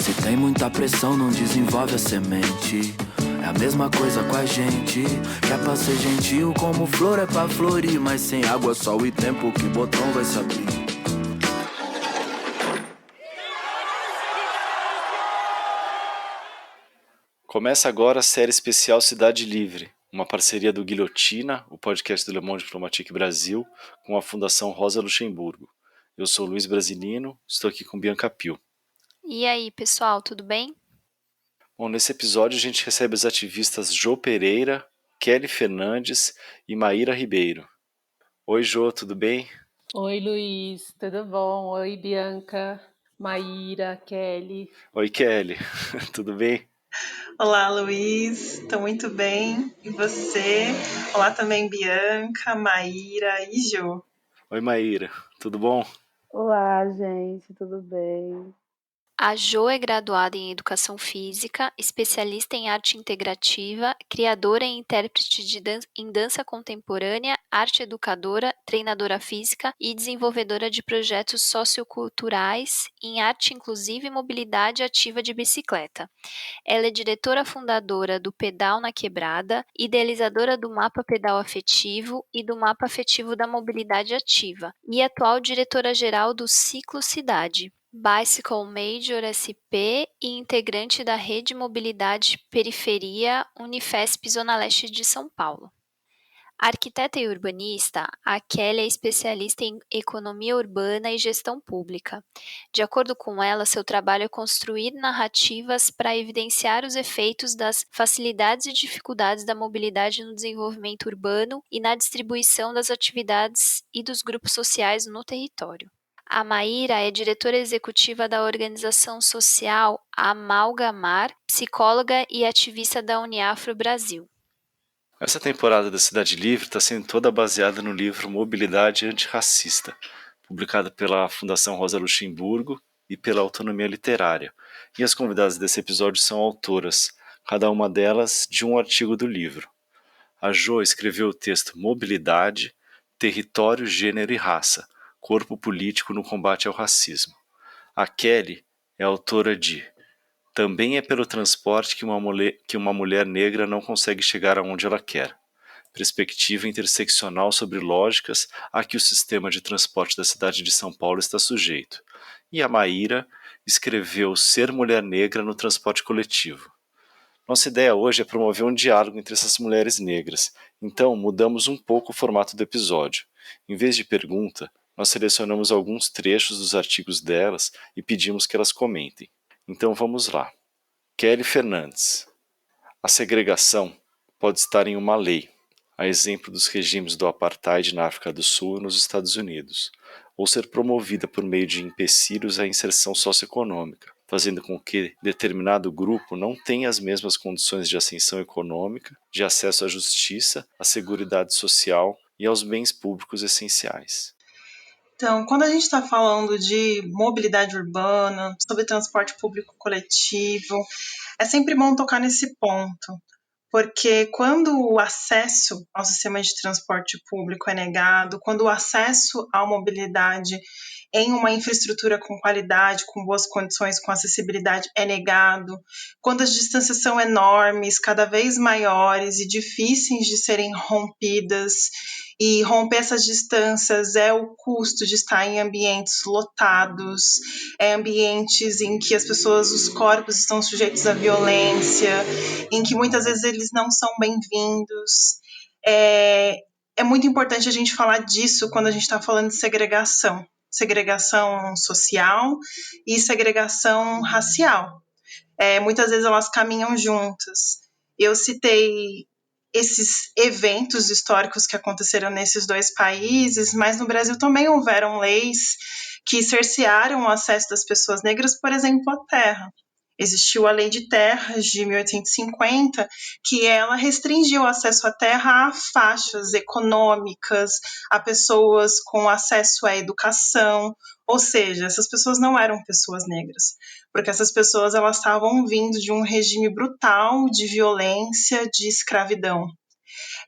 Se tem muita pressão, não desenvolve a semente. É a mesma coisa com a gente, que é pra ser gentil como flor é pra florir. Mas sem água, sol e tempo, que botão vai se abrir? Começa agora a série especial Cidade Livre, uma parceria do Guilhotina, o podcast do Le Monde Diplomatique Brasil, com a Fundação Rosa Luxemburgo. Eu sou Luiz Brasilino, estou aqui com Bianca Pio. E aí, pessoal, tudo bem? Bom, nesse episódio a gente recebe as ativistas Jô Pereira, Kelly Fernandes e Maíra Ribeiro. Oi, Jô, tudo bem? Oi, Luiz, tudo bom? Oi, Bianca, Maíra, Kelly. Oi, Kelly, tudo bem? Olá, Luiz, estou muito bem. E você? Olá também, Bianca, Maíra e Jô. Oi, Maíra, tudo bom? Olá, gente, tudo bem? A Jô é graduada em Educação Física, especialista em arte integrativa, criadora e intérprete em dança contemporânea, arte educadora, treinadora física e desenvolvedora de projetos socioculturais em arte inclusiva e mobilidade ativa de bicicleta. Ela é diretora fundadora do Pedal na Quebrada, idealizadora do Mapa Pedal Afetivo e do Mapa Afetivo da Mobilidade Ativa e atual diretora-geral do Ciclo Cidade, Bicycle Major SP e integrante da Rede Mobilidade Periferia Unifesp Zona Leste de São Paulo. Arquiteta e urbanista, a Kelly é especialista em economia urbana e gestão pública. De acordo com ela, seu trabalho é construir narrativas para evidenciar os efeitos das facilidades e dificuldades da mobilidade no desenvolvimento urbano e na distribuição das atividades e dos grupos sociais no território. A Maíra é diretora executiva da organização social Amalgamar, psicóloga e ativista da Uniafro Brasil. Essa temporada da Cidade Livre está sendo toda baseada no livro Mobilidade Antirracista, publicado pela Fundação Rosa Luxemburgo e pela Autonomia Literária. E as convidadas desse episódio são autoras, cada uma delas de um artigo do livro. A Jô escreveu o texto Mobilidade, Território, Gênero e Raça, Corpo Político no Combate ao Racismo. A Kelly é autora de Também é pelo transporte que uma mulher negra não consegue chegar aonde ela quer. Perspectiva interseccional sobre lógicas a que o sistema de transporte da cidade de São Paulo está sujeito. E a Maíra escreveu Ser Mulher Negra no Transporte Coletivo. Nossa ideia hoje é promover um diálogo entre essas mulheres negras, então mudamos um pouco o formato do episódio. Em vez de pergunta, nós selecionamos alguns trechos dos artigos delas e pedimos que elas comentem. Então vamos lá. Kelly Fernandes. A segregação pode estar em uma lei, a exemplo dos regimes do apartheid na África do Sul e nos Estados Unidos, ou ser promovida por meio de empecilhos à inserção socioeconômica, fazendo com que determinado grupo não tenha as mesmas condições de ascensão econômica, de acesso à justiça, à seguridade social e aos bens públicos essenciais. Então, quando a gente está falando de mobilidade urbana, sobre transporte público coletivo, é sempre bom tocar nesse ponto, porque quando o acesso ao sistema de transporte público é negado, quando o acesso à mobilidade em uma infraestrutura com qualidade, com boas condições, com acessibilidade é negado, quando as distâncias são enormes, cada vez maiores e difíceis de serem rompidas, e romper essas distâncias é o custo de estar em ambientes lotados, ambientes em que as pessoas, os corpos estão sujeitos à violência, em que muitas vezes eles não são bem-vindos. É muito importante a gente falar disso quando a gente está falando de segregação social e segregação racial. Muitas vezes elas caminham juntas. Eu citei esses eventos históricos que aconteceram nesses dois países, mas no Brasil também houveram leis que cercearam o acesso das pessoas negras, por exemplo, à terra. Existiu a Lei de Terras de 1850, que ela restringiu o acesso à terra a faixas econômicas, a pessoas com acesso à educação, ou seja, essas pessoas não eram pessoas negras, porque essas pessoas elas estavam vindo de um regime brutal de violência, de escravidão.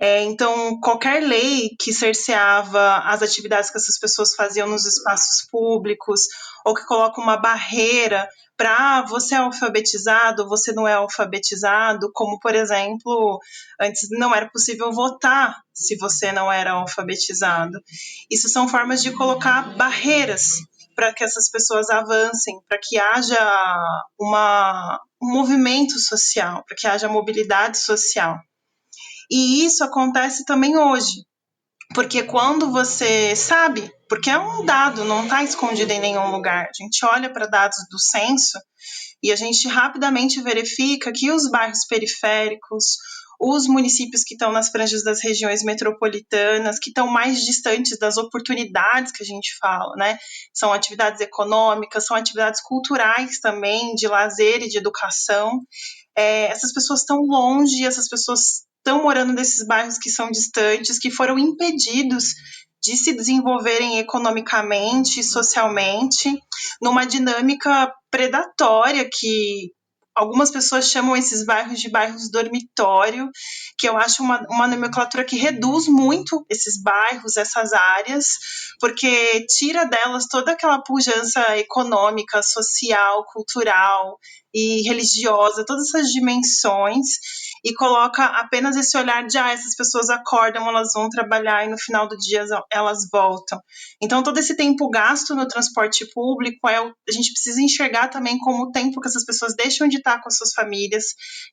Então, qualquer lei que cerceava as atividades que essas pessoas faziam nos espaços públicos, ou que coloca uma barreira para você é alfabetizado, você não é alfabetizado, como, por exemplo, antes não era possível votar se você não era alfabetizado. Isso são formas de colocar barreiras para que essas pessoas avancem, para que haja um movimento social, para que haja mobilidade social. E isso acontece também hoje, porque quando você sabe, porque é um dado, não está escondido em nenhum lugar, a gente olha para dados do censo e a gente rapidamente verifica que os bairros periféricos, os municípios que estão nas franjas das regiões metropolitanas, que estão mais distantes das oportunidades que a gente fala, né? São atividades econômicas, são atividades culturais também, de lazer e de educação. Essas pessoas estão longe, essas pessoas estão morando nesses bairros que são distantes, que foram impedidos de se desenvolverem economicamente, socialmente, numa dinâmica predatória que algumas pessoas chamam esses bairros de bairros dormitório, que eu acho uma nomenclatura que reduz muito esses bairros, essas áreas, porque tira delas toda aquela pujança econômica, social, cultural e religiosa, todas essas dimensões, e coloca apenas esse olhar de essas pessoas acordam, elas vão trabalhar e no final do dia elas voltam. Então, todo esse tempo gasto no transporte público, a gente precisa enxergar também como o tempo que essas pessoas deixam de estar com as suas famílias,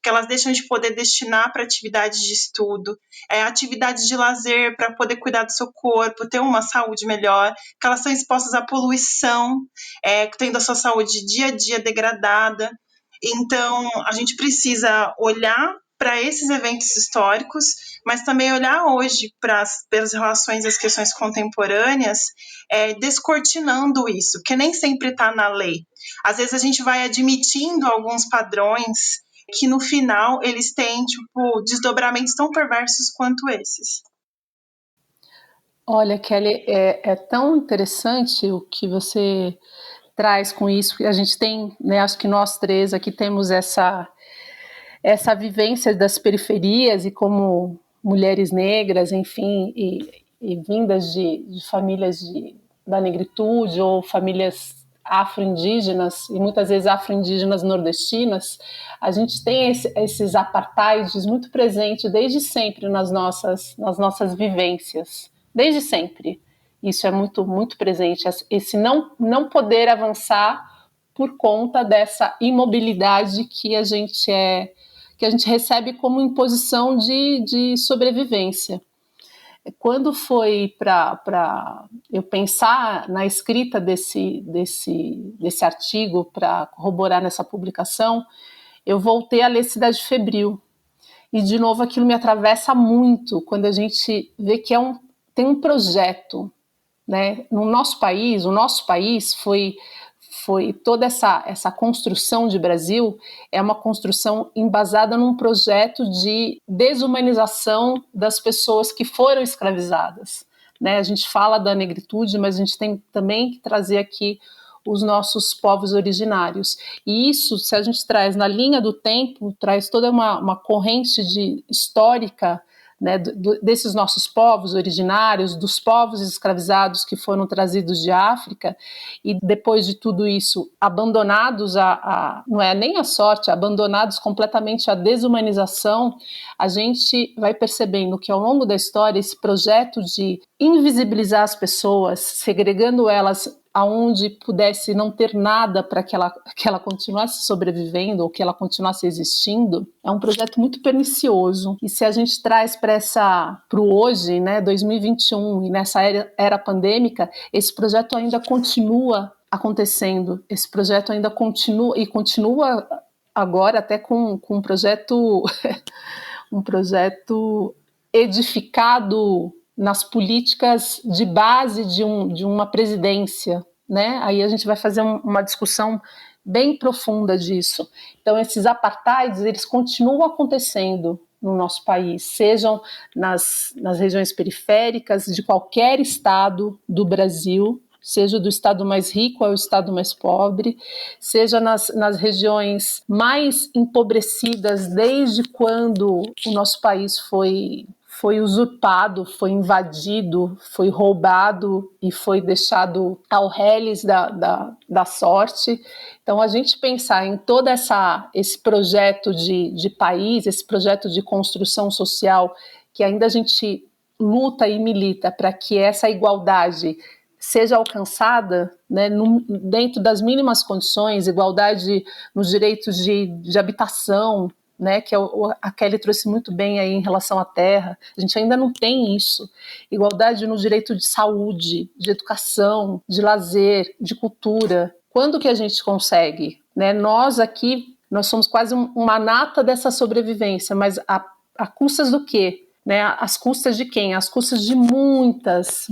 que elas deixam de poder destinar para atividades de estudo, atividades de lazer para poder cuidar do seu corpo, ter uma saúde melhor, que elas são expostas à poluição, tendo a sua saúde dia a dia degradada. Então, a gente precisa olhar para esses eventos históricos, mas também olhar hoje para as relações e as questões contemporâneas, descortinando isso, que nem sempre está na lei. Às vezes a gente vai admitindo alguns padrões que no final eles têm desdobramentos tão perversos quanto esses. Olha, Kelly, é tão interessante o que você traz com isso, que a gente tem, né, acho que nós três aqui temos essa vivência das periferias e como mulheres negras, enfim, e vindas de famílias da negritude ou famílias afro-indígenas, e muitas vezes afro-indígenas nordestinas, a gente tem esses apartheids muito presentes desde sempre nas nossas vivências, desde sempre. Isso é muito, muito presente, esse não poder avançar por conta dessa imobilidade que a gente recebe como imposição de sobrevivência. Quando foi para eu pensar na escrita desse artigo, para corroborar nessa publicação, eu voltei a ler Cidade Febril. E, de novo, aquilo me atravessa muito quando a gente vê que tem um projeto, né? No nosso país, o nosso país foi toda essa construção de Brasil é uma construção embasada num projeto de desumanização das pessoas que foram escravizadas, né? A gente fala da negritude, mas a gente tem também que trazer aqui os nossos povos originários. E isso, se a gente traz na linha do tempo, traz toda uma corrente histórica, né, desses nossos povos originários, dos povos escravizados que foram trazidos de África e depois de tudo isso abandonados não é nem a sorte, abandonados completamente à desumanização, a gente vai percebendo que ao longo da história esse projeto de invisibilizar as pessoas, segregando elas aonde pudesse não ter nada para que ela continuasse sobrevivendo ou que ela continuasse existindo, é um projeto muito pernicioso. E se a gente traz para o hoje, né, 2021, e nessa era pandêmica, esse projeto ainda continua acontecendo. Esse projeto ainda continua agora até com um projeto um projeto edificado nas políticas de base de uma presidência, né? Aí a gente vai fazer uma discussão bem profunda disso. Então, esses apartheids, eles continuam acontecendo no nosso país, sejam nas regiões periféricas de qualquer estado do Brasil, seja do estado mais rico ao estado mais pobre, seja nas regiões mais empobrecidas desde quando o nosso país foi foi usurpado, foi invadido, foi roubado e foi deixado ao reles da sorte. Então, a gente pensar em todo esse projeto de país, esse projeto de construção social, que ainda a gente luta e milita para que essa igualdade seja alcançada, né, dentro das mínimas condições, igualdade nos direitos de habitação, né, que a Kelly trouxe muito bem aí em relação à terra. A gente ainda não tem isso. Igualdade no direito de saúde, de educação, de lazer, de cultura. Quando que a gente consegue? Né? Nós aqui, nós somos quase uma nata dessa sobrevivência, mas a custas do quê? Né, às custas de quem? Às custas de muitas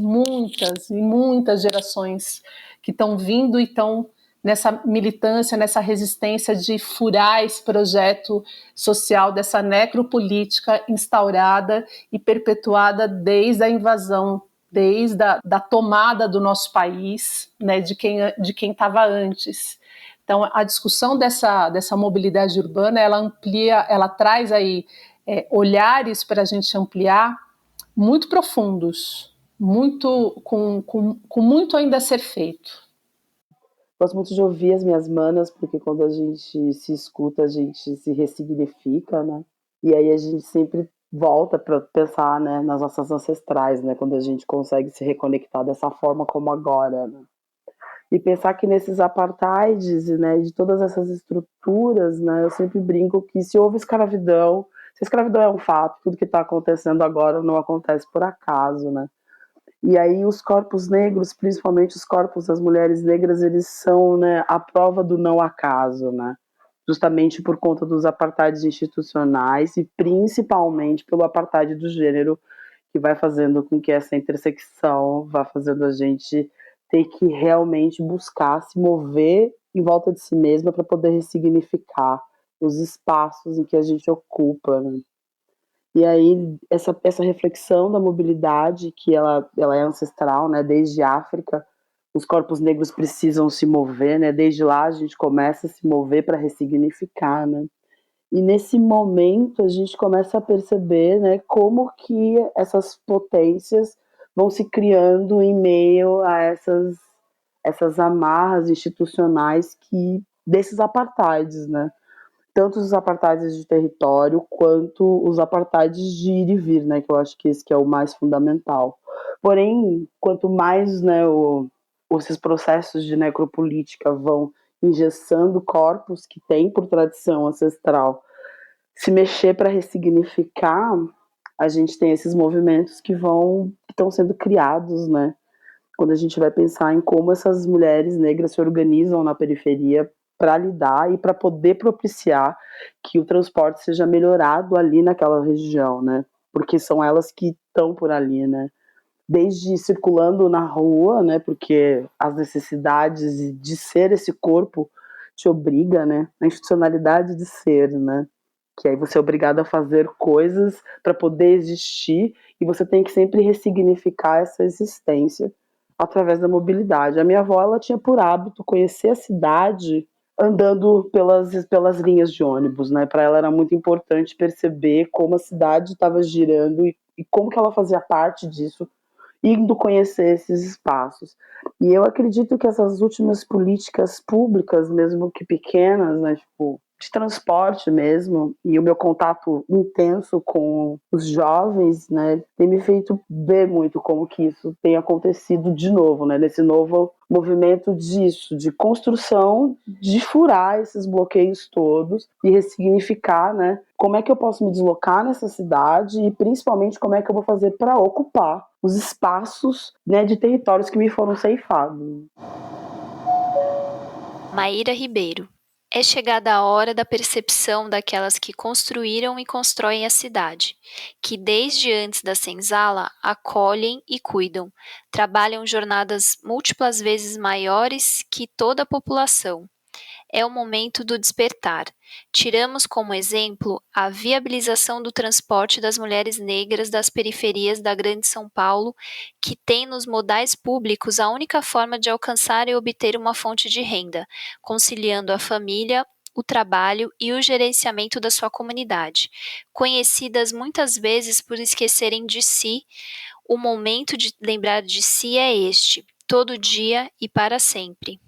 gerações que estão vindo e estão nessa militância, nessa resistência de furar esse projeto social, dessa necropolítica instaurada e perpetuada desde a invasão, desde da tomada do nosso país, né, de quem estava antes. Então, a discussão dessa mobilidade urbana, ela amplia, ela traz aí olhares para a gente ampliar muito profundos, muito com muito ainda a ser feito. Gosto muito de ouvir as minhas manas, porque quando a gente se escuta, a gente se ressignifica, né? E aí a gente sempre volta para pensar, né, nas nossas ancestrais, né? Quando a gente consegue se reconectar dessa forma como agora, né? E pensar que nesses apartheids, né, de todas essas estruturas, né, eu sempre brinco que se houve escravidão, se a escravidão é um fato, tudo que está acontecendo agora não acontece por acaso, né? E aí os corpos negros, principalmente os corpos das mulheres negras, eles são, né, a prova do não acaso, né? Justamente por conta dos apartheids institucionais e principalmente pelo apartheid do gênero, que vai fazendo com que essa intersecção vá fazendo a gente ter que realmente buscar se mover em volta de si mesma para poder ressignificar os espaços em que a gente ocupa, né? E aí essa reflexão da mobilidade, que ela é ancestral, né, desde a África, os corpos negros precisam se mover, né, desde lá a gente começa a se mover para ressignificar, né? E nesse momento a gente começa a perceber, né, como que essas potências vão se criando em meio a essas amarras institucionais que desses apartheids, né? Tanto os apartheids de território quanto os apartheids de ir e vir, né? Que eu acho que esse que é o mais fundamental. Porém, quanto mais, né, esses processos de necropolítica vão engessando corpos que têm por tradição ancestral se mexer para ressignificar, a gente tem esses movimentos que estão sendo criados, né? Quando a gente vai pensar em como essas mulheres negras se organizam na periferia para lidar e para poder propiciar que o transporte seja melhorado ali naquela região, né? Porque são elas que estão por ali, né? Desde circulando na rua, né? Porque as necessidades de ser esse corpo te obriga, né? A institucionalidade de ser, né? Que aí você é obrigado a fazer coisas para poder existir e você tem que sempre ressignificar essa existência através da mobilidade. A minha avó, ela tinha por hábito conhecer a cidade andando pelas linhas de ônibus, né? Para ela era muito importante perceber como a cidade estava girando e como que ela fazia parte disso, indo conhecer esses espaços. E eu acredito que essas últimas políticas públicas, mesmo que pequenas, né, tipo, de transporte mesmo, e o meu contato intenso com os jovens, né, tem me feito ver muito como que isso tem acontecido de novo, né, nesse novo movimento disso, de construção, de furar esses bloqueios todos e ressignificar, né, como é que eu posso me deslocar nessa cidade e principalmente como é que eu vou fazer para ocupar os espaços, né, de territórios que me foram ceifados. Maíra Ribeiro. É chegada a hora da percepção daquelas que construíram e constroem a cidade, que desde antes da senzala acolhem e cuidam, trabalham jornadas múltiplas vezes maiores que toda a população. É o momento do despertar. Tiramos como exemplo a viabilização do transporte das mulheres negras das periferias da Grande São Paulo, que tem nos modais públicos a única forma de alcançar e obter uma fonte de renda, conciliando a família, o trabalho e o gerenciamento da sua comunidade, conhecidas muitas vezes por esquecerem de si. O momento de lembrar de si é este, todo dia e para sempre.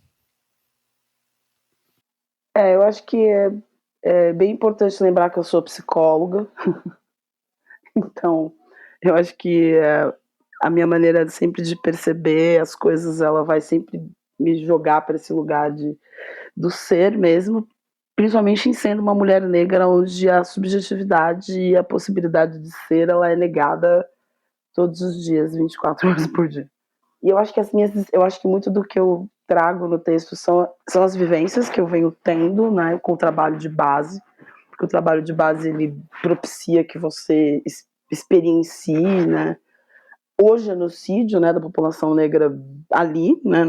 Eu acho que é bem importante lembrar que eu sou psicóloga, então eu acho que a minha maneira sempre de perceber as coisas, ela vai sempre me jogar para esse lugar do ser mesmo, principalmente em sendo uma mulher negra, onde a subjetividade e a possibilidade de ser, ela é negada todos os dias, 24 horas por dia. E eu acho que eu acho que muito do que eu trago no texto são as vivências que eu venho tendo, né, com o trabalho de base, porque o trabalho de base ele propicia que você experiencie, né, o genocídio, né, da população negra ali, né,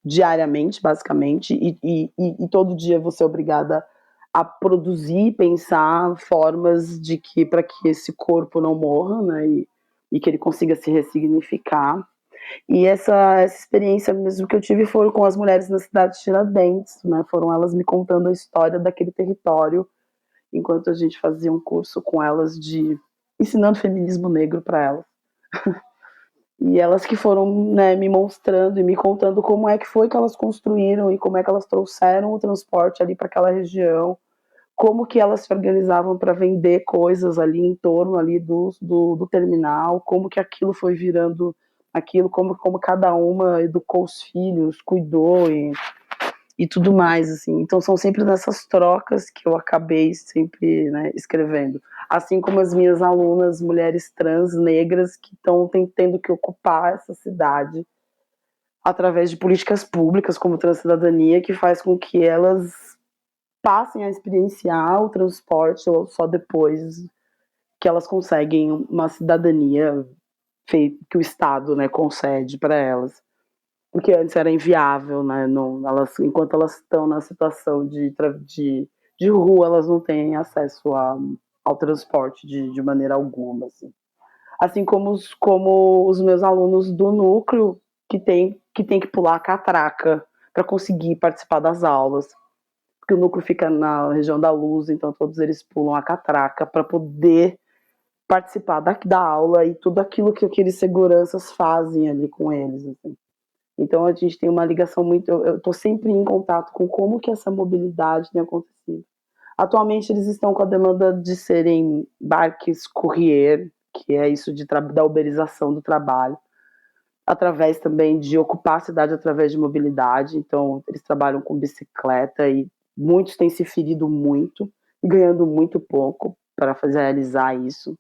diariamente, basicamente, e todo dia você é obrigada a produzir, pensar formas de que para que esse corpo não morra, né, e que ele consiga se ressignificar. E essa experiência mesmo que eu tive foi com as mulheres na cidade de Tiradentes, né, foram elas me contando a história daquele território, enquanto a gente fazia um curso com elas de ensinando feminismo negro para elas. E elas que foram, né, me mostrando e me contando como é que foi que elas construíram e como é que elas trouxeram o transporte ali para aquela região, como que elas se organizavam para vender coisas ali em torno ali do terminal, como que aquilo foi virando aquilo, como cada uma educou os filhos, cuidou e tudo mais, assim. Então são sempre nessas trocas que eu acabei sempre, né, escrevendo. Assim como as minhas alunas, mulheres trans, negras, que estão tendo que ocupar essa cidade através de políticas públicas como Transcidadania, que faz com que elas passem a experienciar o transporte ou só depois que elas conseguem uma cidadania que o Estado, né, concede para elas. Porque antes era inviável, né? Não, enquanto elas estão na situação de rua, elas não têm acesso ao transporte de maneira alguma. Assim como os meus alunos do núcleo que tem que pular a catraca para conseguir participar das aulas. Porque o núcleo fica na região da Luz, então todos eles pulam a catraca para poder participar da aula e tudo aquilo que aqueles seguranças fazem ali com eles. Assim. Então a gente tem uma ligação muito. Eu estou sempre em contato com como que essa mobilidade tem acontecido. Atualmente eles estão com a demanda de serem barques courier, que é isso da uberização do trabalho, através também de ocupar a cidade através de mobilidade. Então eles trabalham com bicicleta e muitos têm se ferido muito e ganhando muito pouco para realizar isso.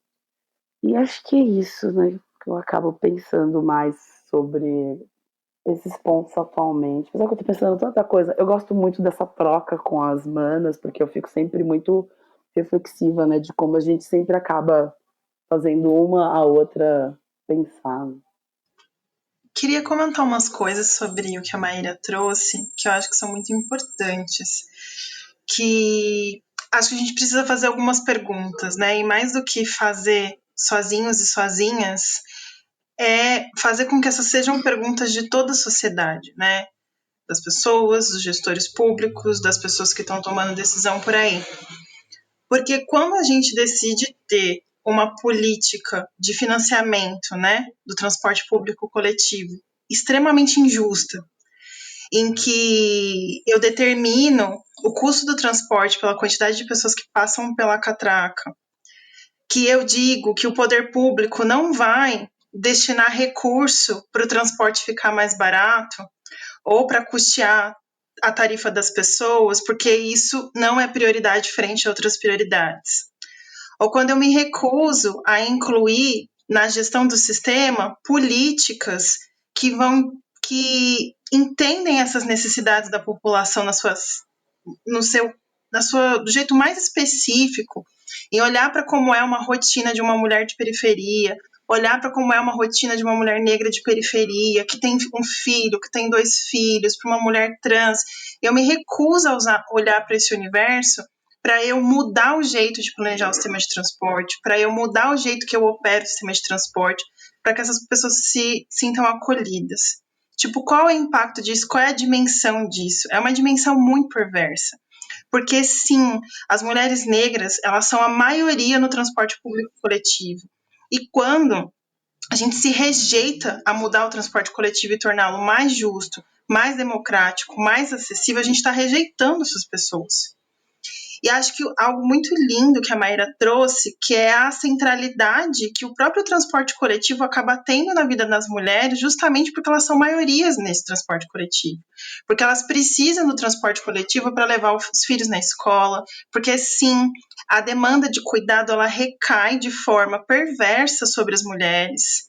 E acho que é isso, né? Que eu acabo pensando mais sobre esses pontos atualmente. Mas é que eu tô pensando em tanta coisa. Eu gosto muito dessa troca com as manas, porque eu fico sempre muito reflexiva, né? De como a gente sempre acaba fazendo uma a outra pensar. Queria comentar umas coisas sobre o que a Maíra trouxe, que eu acho que são muito importantes. Que acho que a gente precisa fazer algumas perguntas, né? E mais do que fazer sozinhos e sozinhas, é fazer com que essas sejam perguntas de toda a sociedade, né? Das pessoas, dos gestores públicos, das pessoas que estão tomando decisão por aí. Porque quando a gente decide ter uma política de financiamento, né, do transporte público coletivo extremamente injusta, em que eu determino o custo do transporte pela quantidade de pessoas que passam pela catraca, que eu digo que o poder público não vai destinar recurso para o transporte ficar mais barato ou para custear a tarifa das pessoas, porque isso não é prioridade frente a outras prioridades. Ou quando eu me recuso a incluir na gestão do sistema políticas que entendem essas necessidades da população do jeito mais específico, e olhar para como é uma rotina de uma mulher de periferia, olhar para como é uma rotina de uma mulher negra de periferia, que tem um filho, que tem 2 filhos, para uma mulher trans. Eu me recuso a olhar para esse universo para eu mudar o jeito de planejar o sistema de transporte, para eu mudar o jeito que eu opero o sistema de transporte, para que essas pessoas se sintam acolhidas. Tipo, qual é o impacto disso? Qual é a dimensão disso? É uma dimensão muito perversa. porque sim, as mulheres negras, elas são a maioria no transporte público coletivo. E quando a gente se rejeita a mudar o transporte coletivo e torná-lo mais justo, mais democrático, mais acessível, a gente está rejeitando essas pessoas. E acho que algo muito lindo que a Maíra trouxe, que é a centralidade que o próprio transporte coletivo acaba tendo na vida das mulheres, justamente porque elas são maiorias nesse transporte coletivo. Porque elas precisam do transporte coletivo para levar os filhos na escola, porque sim, a demanda de cuidado ela recai de forma perversa sobre as mulheres,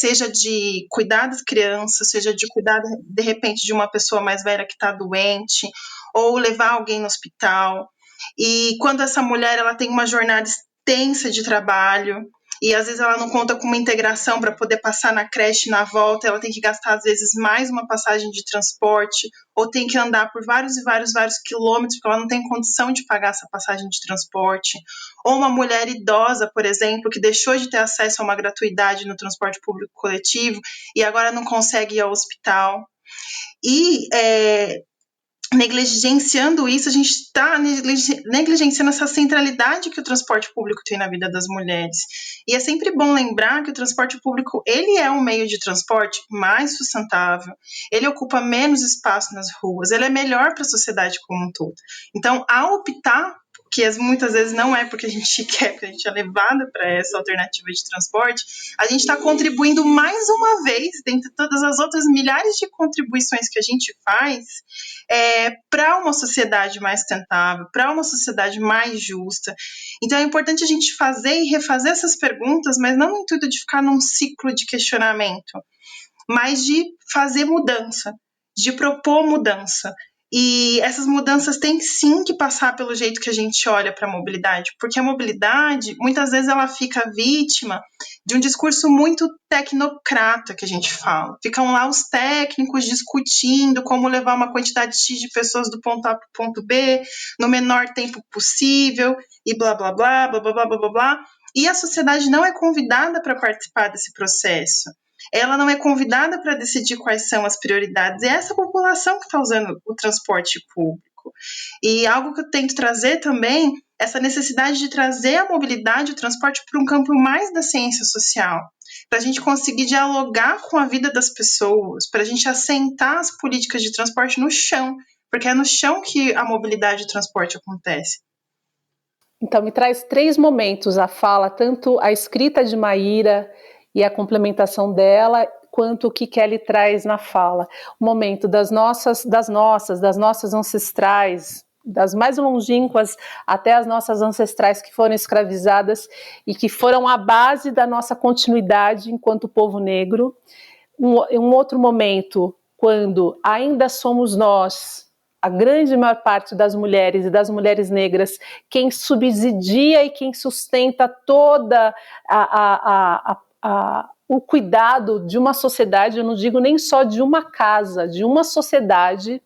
seja de cuidar das crianças, seja de cuidar, de repente, de uma pessoa mais velha que está doente, ou levar alguém no hospital. E quando essa mulher ela tem uma jornada extensa de trabalho e às vezes ela não conta com uma integração para poder passar na creche na volta, ela tem que gastar às vezes mais uma passagem de transporte ou tem que andar por vários quilômetros porque ela não tem condição de pagar essa passagem de transporte. Ou uma mulher idosa, por exemplo, que deixou de ter acesso a uma gratuidade no transporte público coletivo e agora não consegue ir ao hospital. E negligenciando isso, a gente está negligenciando essa centralidade que o transporte público tem na vida das mulheres. E é sempre bom lembrar que o transporte público, ele é um meio de transporte mais sustentável, ele ocupa menos espaço nas ruas, ele é melhor para a sociedade como um todo. Então, ao optar, que muitas vezes não é porque a gente quer, porque a gente é levada para essa alternativa de transporte, a gente está contribuindo mais uma vez, dentre todas as outras milhares de contribuições que a gente faz, para uma sociedade mais sustentável, para uma sociedade mais justa. Então é importante a gente fazer e refazer essas perguntas, mas não no intuito de ficar num ciclo de questionamento, mas de fazer mudança, de propor mudança. E essas mudanças têm sim que passar pelo jeito que a gente olha para a mobilidade, porque a mobilidade, muitas vezes, ela fica vítima de um discurso muito tecnocrata que a gente fala. Ficam lá os técnicos discutindo como levar uma quantidade X de pessoas do ponto A para o ponto B no menor tempo possível e blá, blá, blá, blá, blá, blá, blá, blá, blá. E a sociedade não é convidada para participar desse processo. Ela não é convidada para decidir quais são as prioridades. É essa população que está usando o transporte público. E algo que eu tento trazer também, essa necessidade de trazer a mobilidade, o transporte para um campo mais da ciência social, para a gente conseguir dialogar com a vida das pessoas, para a gente assentar as políticas de transporte no chão, porque é no chão que a mobilidade e o transporte acontece. Então, me traz 3 momentos a fala, tanto a escrita de Maíra e a complementação dela, quanto o que Kelly traz na fala. O momento das nossas ancestrais, das mais longínquas até as nossas ancestrais que foram escravizadas e que foram a base da nossa continuidade enquanto povo negro. Um outro momento, quando ainda somos nós, a grande maior parte das mulheres e das mulheres negras, quem subsidia e quem sustenta toda o cuidado de uma sociedade, eu não digo nem só de uma casa, de uma sociedade.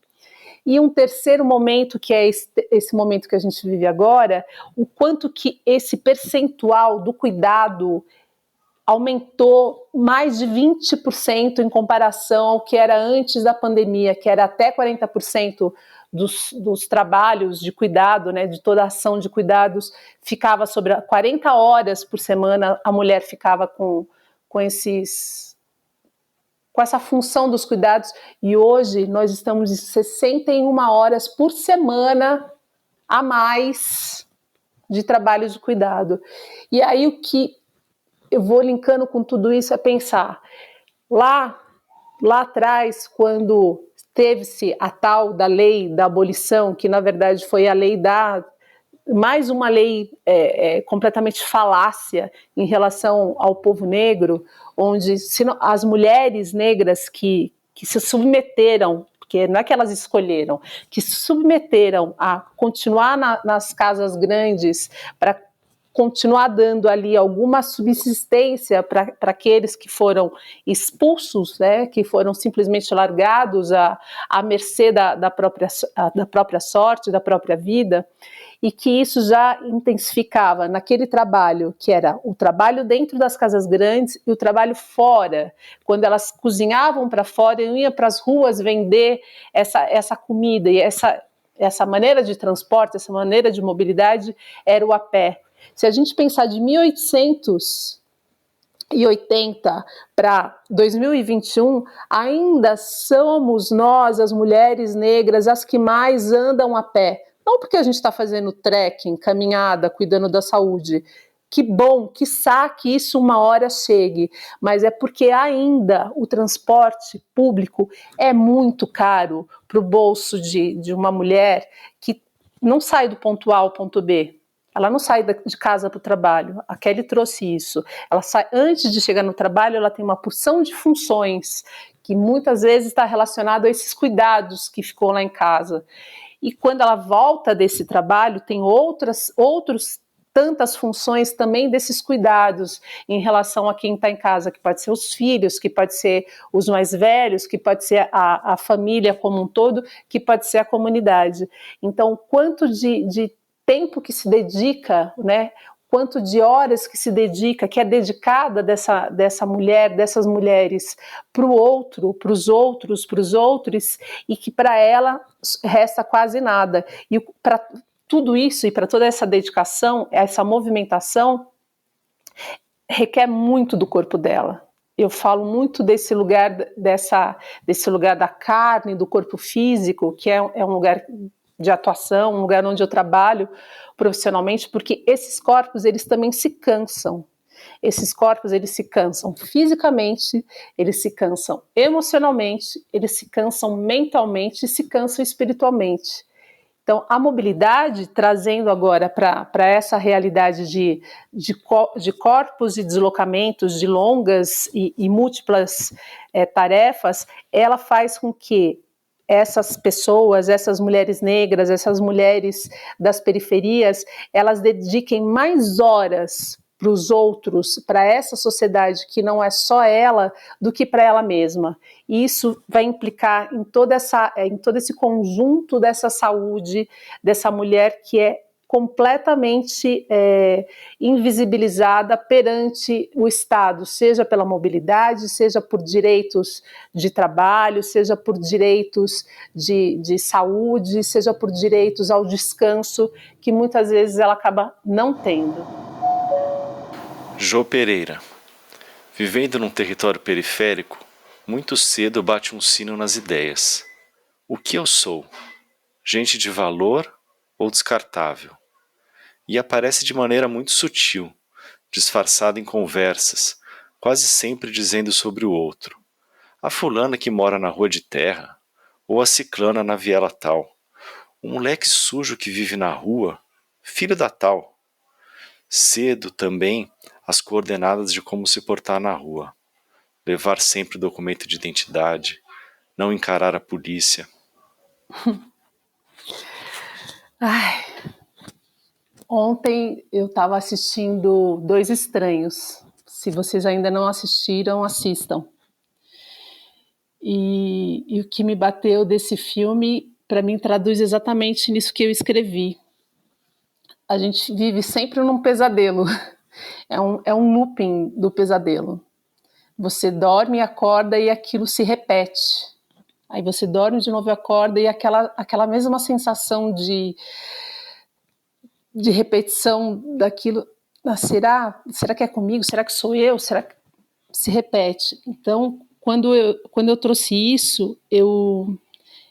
E um terceiro momento, que é esse momento que a gente vive agora, o quanto que esse percentual do cuidado aumentou mais de 20% em comparação ao que era antes da pandemia, que era até 40% dos trabalhos de cuidado, né, de toda a ação de cuidados, ficava sobre 40 horas por semana, a mulher ficava com essa função dos cuidados, e hoje nós estamos em 61 horas por semana a mais de trabalho de cuidado. E aí o que eu vou linkando com tudo isso é pensar, lá atrás, quando teve-se a tal da lei da abolição, que na verdade foi a lei mais uma lei completamente falácia em relação ao povo negro, onde as mulheres negras que se submeteram, porque não é que elas escolheram, que se submeteram a continuar nas casas grandes para continuar dando ali alguma subsistência para aqueles que foram expulsos, né, que foram simplesmente largados à mercê da própria sorte, da própria vida, e que isso já intensificava naquele trabalho, que era o trabalho dentro das casas grandes e o trabalho fora, quando elas cozinhavam para fora e iam para as ruas vender essa comida e essa maneira de transporte, essa maneira de mobilidade era o a pé. Se a gente pensar de 1880 para 2021, ainda somos nós, as mulheres negras, as que mais andam a pé. Não porque a gente está fazendo trekking, caminhada, cuidando da saúde. Que bom, quiçá que isso uma hora chegue, mas é porque ainda o transporte público é muito caro para o bolso de uma mulher que não sai do ponto A ao ponto B. Ela não sai de casa para o trabalho. A Kelly trouxe isso. Ela sai, antes de chegar no trabalho, ela tem uma porção de funções que muitas vezes está relacionado a esses cuidados que ficou lá em casa. E quando ela volta desse trabalho, tem outros tantas funções também desses cuidados em relação a quem está em casa, que pode ser os filhos, que pode ser os mais velhos, que pode ser a família como um todo, que pode ser a comunidade. Então, quanto de tempo que se dedica, né? Quanto de horas que se dedica, que é dedicada dessa mulher, dessas mulheres para o outro, para os outros, e que para ela resta quase nada. E para tudo isso e para toda essa dedicação, essa movimentação, requer muito do corpo dela. Eu falo muito desse lugar, desse lugar da carne, do corpo físico, que é um lugar de atuação, um lugar onde eu trabalho profissionalmente, porque esses corpos, eles também se cansam. Esses corpos, eles se cansam fisicamente, eles se cansam emocionalmente, eles se cansam mentalmente e se cansam espiritualmente. Então, a mobilidade, trazendo agora para essa realidade de corpos e deslocamentos, de longas e múltiplas tarefas, ela faz com que essas pessoas, essas mulheres negras, essas mulheres das periferias, elas dediquem mais horas para os outros, para essa sociedade que não é só ela, do que para ela mesma. E isso vai implicar em todo esse conjunto dessa saúde, dessa mulher que é completamente invisibilizada perante o Estado, seja pela mobilidade, seja por direitos de trabalho, seja por direitos de saúde, seja por direitos ao descanso, que muitas vezes ela acaba não tendo. Jô Pereira. Vivendo num território periférico, muito cedo bate um sino nas ideias. O que eu sou? Gente de valor ou descartável? E aparece de maneira muito sutil, disfarçada em conversas, quase sempre dizendo sobre o outro. A fulana que mora na rua de terra, ou a ciclana na viela tal. O moleque sujo que vive na rua, filho da tal. Cedo também as coordenadas de como se portar na rua. Levar sempre documento de identidade, não encarar a polícia. Ai, ontem eu estava assistindo Dois Estranhos. Se vocês ainda não assistiram, assistam. E o que me bateu desse filme, para mim, traduz exatamente nisso que eu escrevi. A gente vive sempre num pesadelo. É um looping do pesadelo. Você dorme, acorda e aquilo se repete. Aí você dorme de novo e acorda e aquela mesma sensação de repetição daquilo. Ah, será que é comigo? Será que sou eu? Será que se repete? Então, quando eu trouxe isso, eu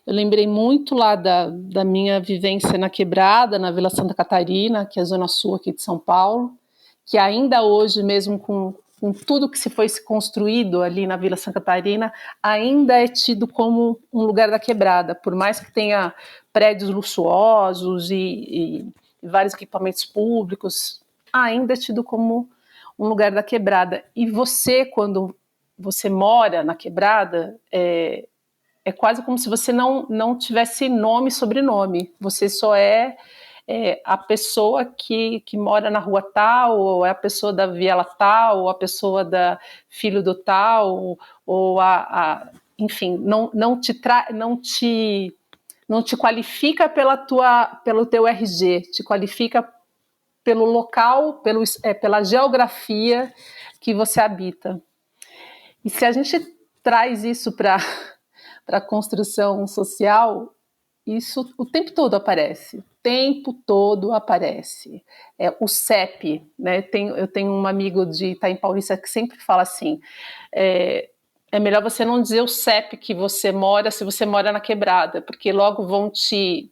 lembrei muito lá da minha vivência na Quebrada, na Vila Santa Catarina, que é a zona sul aqui de São Paulo, que ainda hoje, mesmo com tudo que foi se construído ali na Vila Santa Catarina, ainda é tido como um lugar da quebrada, por mais que tenha prédios luxuosos e vários equipamentos públicos, ainda é tido como um lugar da quebrada. E você, quando você mora na quebrada, é quase como se você não tivesse nome e sobrenome. Você só é a pessoa que mora na rua tal, ou é a pessoa da viela tal, ou a pessoa da filho do tal, ou enfim, não te qualifica pelo teu RG, te qualifica pelo local, pela geografia que você habita. E se a gente traz isso para a construção social, isso o tempo todo aparece. O tempo todo aparece. O CEP, né? Eu tenho um amigo de Itaim Paulista que sempre fala assim: é melhor você não dizer o CEP que você mora se você mora na quebrada, porque logo vão te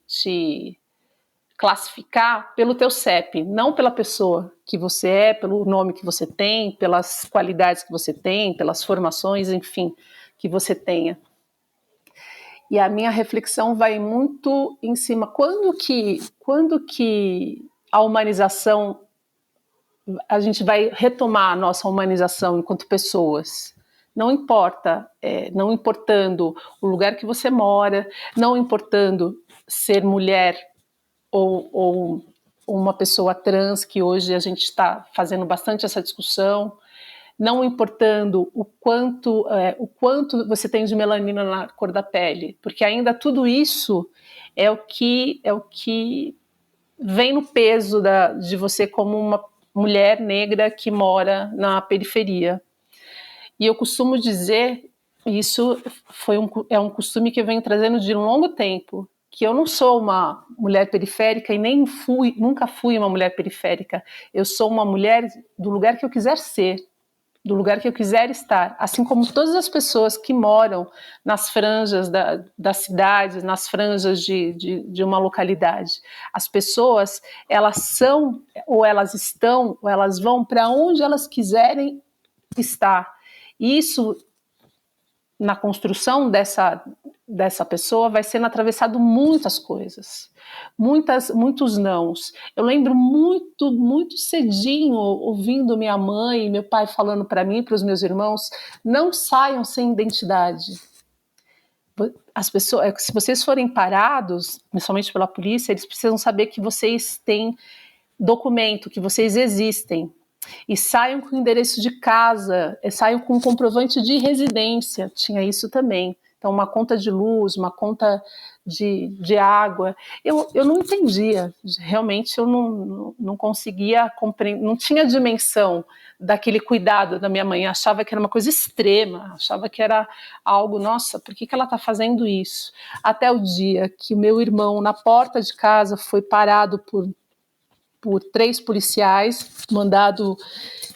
classificar pelo teu CEP, não pela pessoa que você é, pelo nome que você tem, pelas qualidades que você tem, pelas formações, enfim, que você tenha. E a minha reflexão vai muito em cima, quando que a humanização, a gente vai retomar a nossa humanização enquanto pessoas? Não importa, não importando o lugar que você mora, não importando ser mulher ou uma pessoa trans, que hoje a gente está fazendo bastante essa discussão, não importando o quanto você tem de melanina na cor da pele, porque ainda tudo isso é o que vem no peso de você como uma mulher negra que mora na periferia. E eu costumo dizer, isso é um costume que eu venho trazendo de um longo tempo, que eu não sou uma mulher periférica e nunca fui uma mulher periférica. Eu sou uma mulher do lugar que eu quiser ser, do lugar que eu quiser estar, assim como todas as pessoas que moram nas franjas das cidades, nas franjas de uma localidade. As pessoas, elas são, ou elas estão, ou elas vão para onde elas quiserem estar. E isso, na construção dessa pessoa, vai sendo atravessado muitas coisas, muitos nãos. Eu lembro muito cedinho, ouvindo minha mãe e meu pai falando para mim e para os meus irmãos: não saiam sem identidade. As pessoas, se vocês forem parados, principalmente pela polícia, eles precisam saber que vocês têm documento, que vocês existem. E saiam com o endereço de casa, saiam com um comprovante de residência, tinha isso também. Então, uma conta de luz, uma conta de água. Eu não entendia, realmente eu não conseguia compreender, não tinha dimensão daquele cuidado da minha mãe. Eu achava que era uma coisa extrema, achava que era algo, nossa, por que ela está fazendo isso? Até o dia que o meu irmão, na porta de casa, foi parado por 3 policiais, mandado,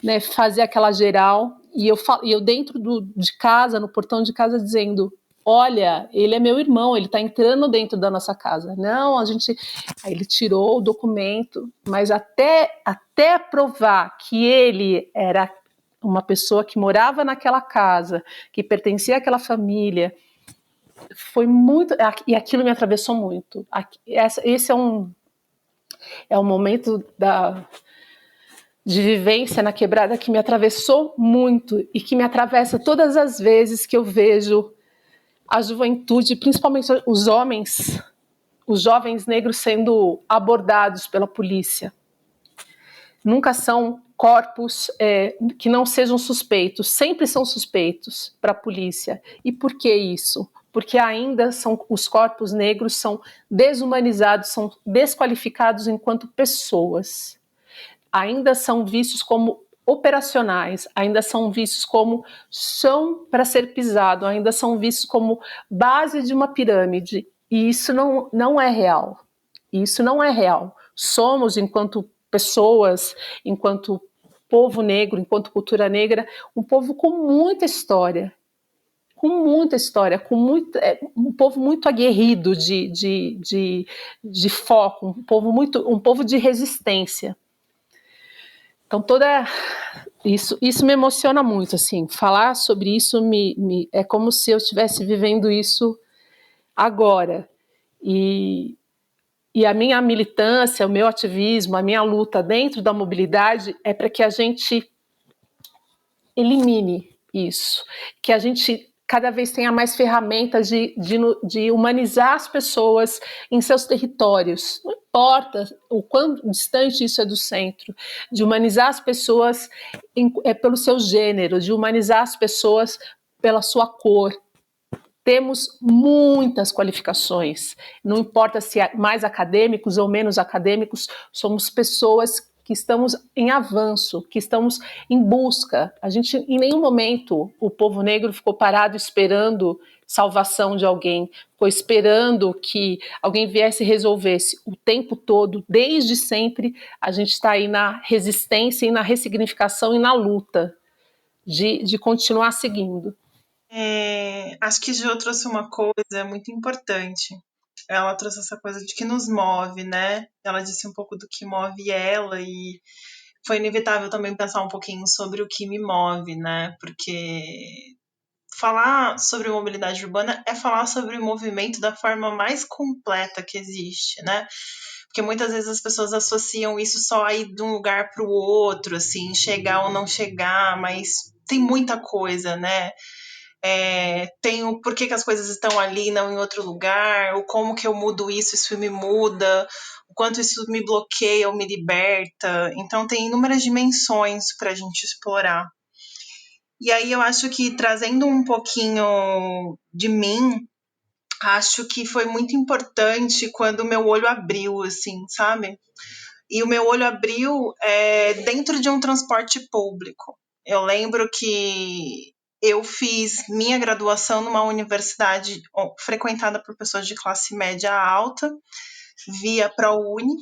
né, fazer aquela geral, e eu dentro de casa, no portão de casa, dizendo: olha, ele é meu irmão, ele está entrando dentro da nossa casa. Não, aí ele tirou o documento, mas até provar que ele era uma pessoa que morava naquela casa, que pertencia àquela família, foi muito, e aquilo me atravessou muito. Esse é um momento de vivência na quebrada que me atravessou muito e que me atravessa todas as vezes que eu vejo a juventude, principalmente os jovens negros sendo abordados pela polícia. Nunca são corpos que não sejam suspeitos, sempre são suspeitos para a polícia. E por que isso? Porque ainda os corpos negros são desumanizados, são desqualificados enquanto pessoas. Ainda são vistos como operacionais, ainda são vistos como chão para ser pisado, ainda são vistos como base de uma pirâmide. E isso não é real. Isso não é real. Somos, enquanto pessoas, enquanto povo negro, enquanto cultura negra, um povo com muita história, um povo muito aguerrido de foco, um povo de resistência. Então isso me emociona muito, assim, falar sobre isso é como se eu estivesse vivendo isso agora. E a minha militância, o meu ativismo, a minha luta dentro da mobilidade é para que a gente elimine isso, que a gente cada vez tenha mais ferramentas de humanizar as pessoas em seus territórios. Não importa o quão distante isso é do centro, de humanizar as pessoas pelo seu gênero, de humanizar as pessoas pela sua cor. Temos muitas qualificações, não importa se é mais acadêmicos ou menos acadêmicos, somos pessoas que estamos em avanço, que estamos em busca. A gente, em nenhum momento, o povo negro ficou parado esperando salvação de alguém, ficou esperando que alguém viesse e resolvesse o tempo todo, desde sempre. A gente está aí na resistência e na ressignificação e na luta de continuar seguindo. Acho que Jo trouxe uma coisa muito importante. Ela trouxe essa coisa de que nos move, né? Ela disse um pouco do que move ela e foi inevitável também pensar um pouquinho sobre o que me move, né? Porque falar sobre mobilidade urbana é falar sobre o movimento da forma mais completa que existe, né? Porque muitas vezes as pessoas associam isso só a ir de um lugar para o outro, assim, chegar ou não chegar, mas tem muita coisa, né? Tem o porquê que as coisas estão ali, não em outro lugar, o como que eu mudo isso me muda, o quanto isso me bloqueia ou me liberta. Então tem inúmeras dimensões para a gente explorar. E aí eu acho que trazendo um pouquinho de mim, acho que foi muito importante quando o meu olho abriu, assim, sabe? E o meu olho abriu dentro de um transporte público. Eu lembro que eu fiz minha graduação numa universidade frequentada por pessoas de classe média alta, via ProUni,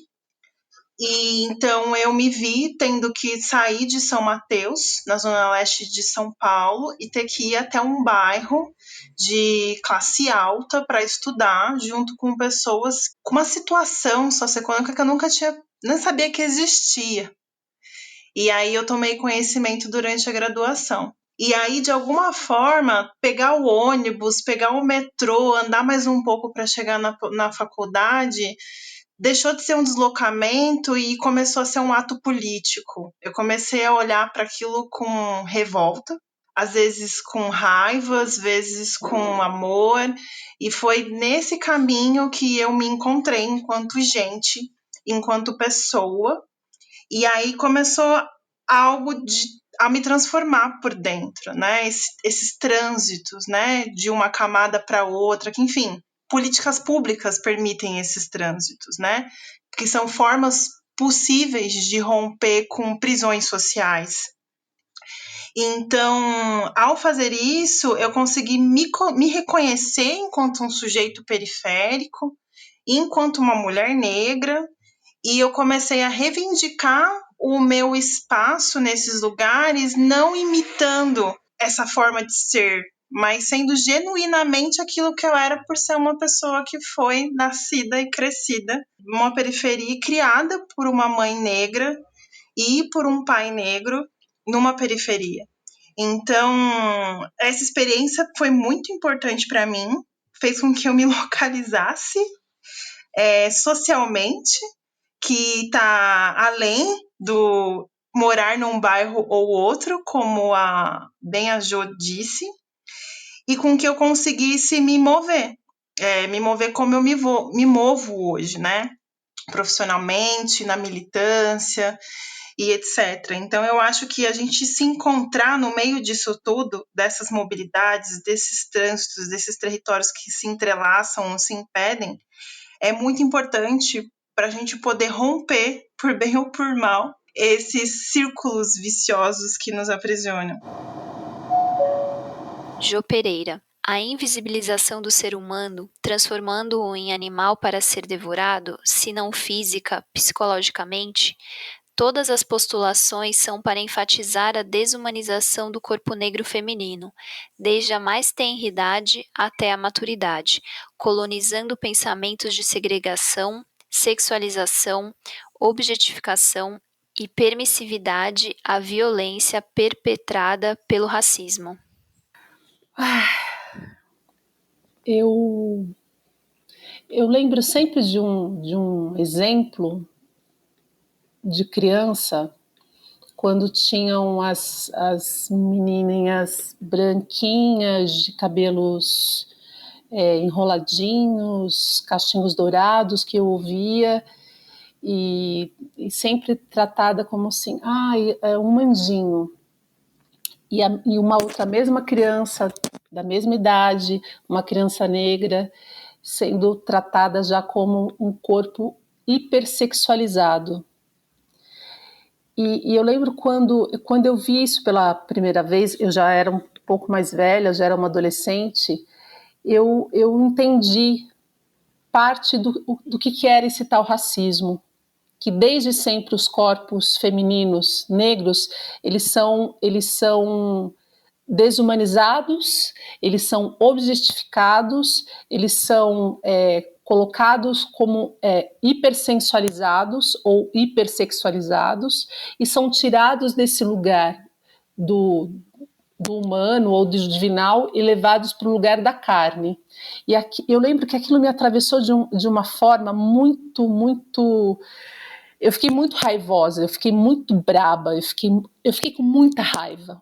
e então eu me vi tendo que sair de São Mateus, na zona leste de São Paulo, e ter que ir até um bairro de classe alta para estudar, junto com pessoas com uma situação socioeconômica que eu nunca tinha, nem sabia que existia. E aí eu tomei conhecimento durante a graduação. E aí, de alguma forma, pegar o ônibus, pegar o metrô, andar mais um pouco para chegar na faculdade, deixou de ser um deslocamento e começou a ser um ato político. Eu comecei a olhar para aquilo com revolta, às vezes com raiva, às vezes com amor, e foi nesse caminho que eu me encontrei enquanto gente, enquanto pessoa, e aí começou algo a me transformar por dentro, né? Esses trânsitos, né? De uma camada para outra, que enfim, políticas públicas permitem esses trânsitos, né? Que são formas possíveis de romper com prisões sociais. Então, ao fazer isso, eu consegui me reconhecer enquanto um sujeito periférico, enquanto uma mulher negra, e eu comecei a reivindicar o meu espaço nesses lugares, não imitando essa forma de ser, mas sendo genuinamente aquilo que eu era por ser uma pessoa que foi nascida e crescida numa periferia, criada por uma mãe negra e por um pai negro numa periferia. Então, essa experiência foi muito importante para mim, fez com que eu me localizasse socialmente, que está além do morar num bairro ou outro, como a Jo disse, e com que eu conseguisse me mover como eu me movo hoje, né? Profissionalmente, na militância e etc. Então, eu acho que a gente se encontrar no meio disso tudo, dessas mobilidades, desses trânsitos, desses territórios que se entrelaçam, se impedem, é muito importante para a gente poder romper, por bem ou por mal, esses círculos viciosos que nos aprisionam. Jo Pereira. A invisibilização do ser humano, transformando-o em animal para ser devorado, se não física, psicologicamente, todas as postulações são para enfatizar a desumanização do corpo negro feminino, desde a mais tenra idade até a maturidade, colonizando pensamentos de segregação, sexualização, objetificação e permissividade à violência perpetrada pelo racismo. Eu lembro sempre de um exemplo de criança, quando tinham as menininhas branquinhas, de cabelos enroladinhos, cachinhos dourados, que eu ouvia, e sempre tratada como assim, é um mandinho. E uma outra mesma criança, da mesma idade, uma criança negra, sendo tratada já como um corpo hipersexualizado. E eu lembro quando eu vi isso pela primeira vez, eu já era um pouco mais velha, já era uma adolescente, eu entendi parte do que era esse tal racismo, que desde sempre os corpos femininos negros, eles são desumanizados, eles são objetificados, eles são colocados como hipersensualizados ou hipersexualizados e são tirados desse lugar do humano ou do divinal e levados para o lugar da carne. E aqui, eu lembro que aquilo me atravessou de uma forma muito... Eu fiquei muito raivosa, eu fiquei muito braba, eu fiquei com muita raiva.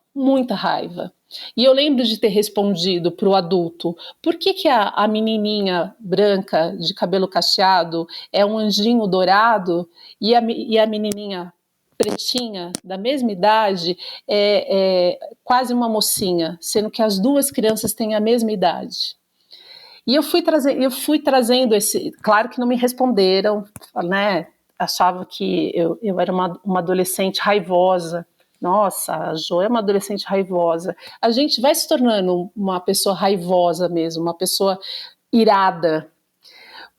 E eu lembro de ter respondido para o adulto, por que a menininha branca de cabelo cacheado é um anjinho dourado e a menininha pretinha, da mesma idade, é quase uma mocinha, sendo que as duas crianças têm a mesma idade. E eu fui trazendo esse... Claro que não me responderam, né? Achavam que eu era uma adolescente raivosa. Nossa, a Jo é uma adolescente raivosa. A gente vai se tornando uma pessoa raivosa mesmo, uma pessoa irada,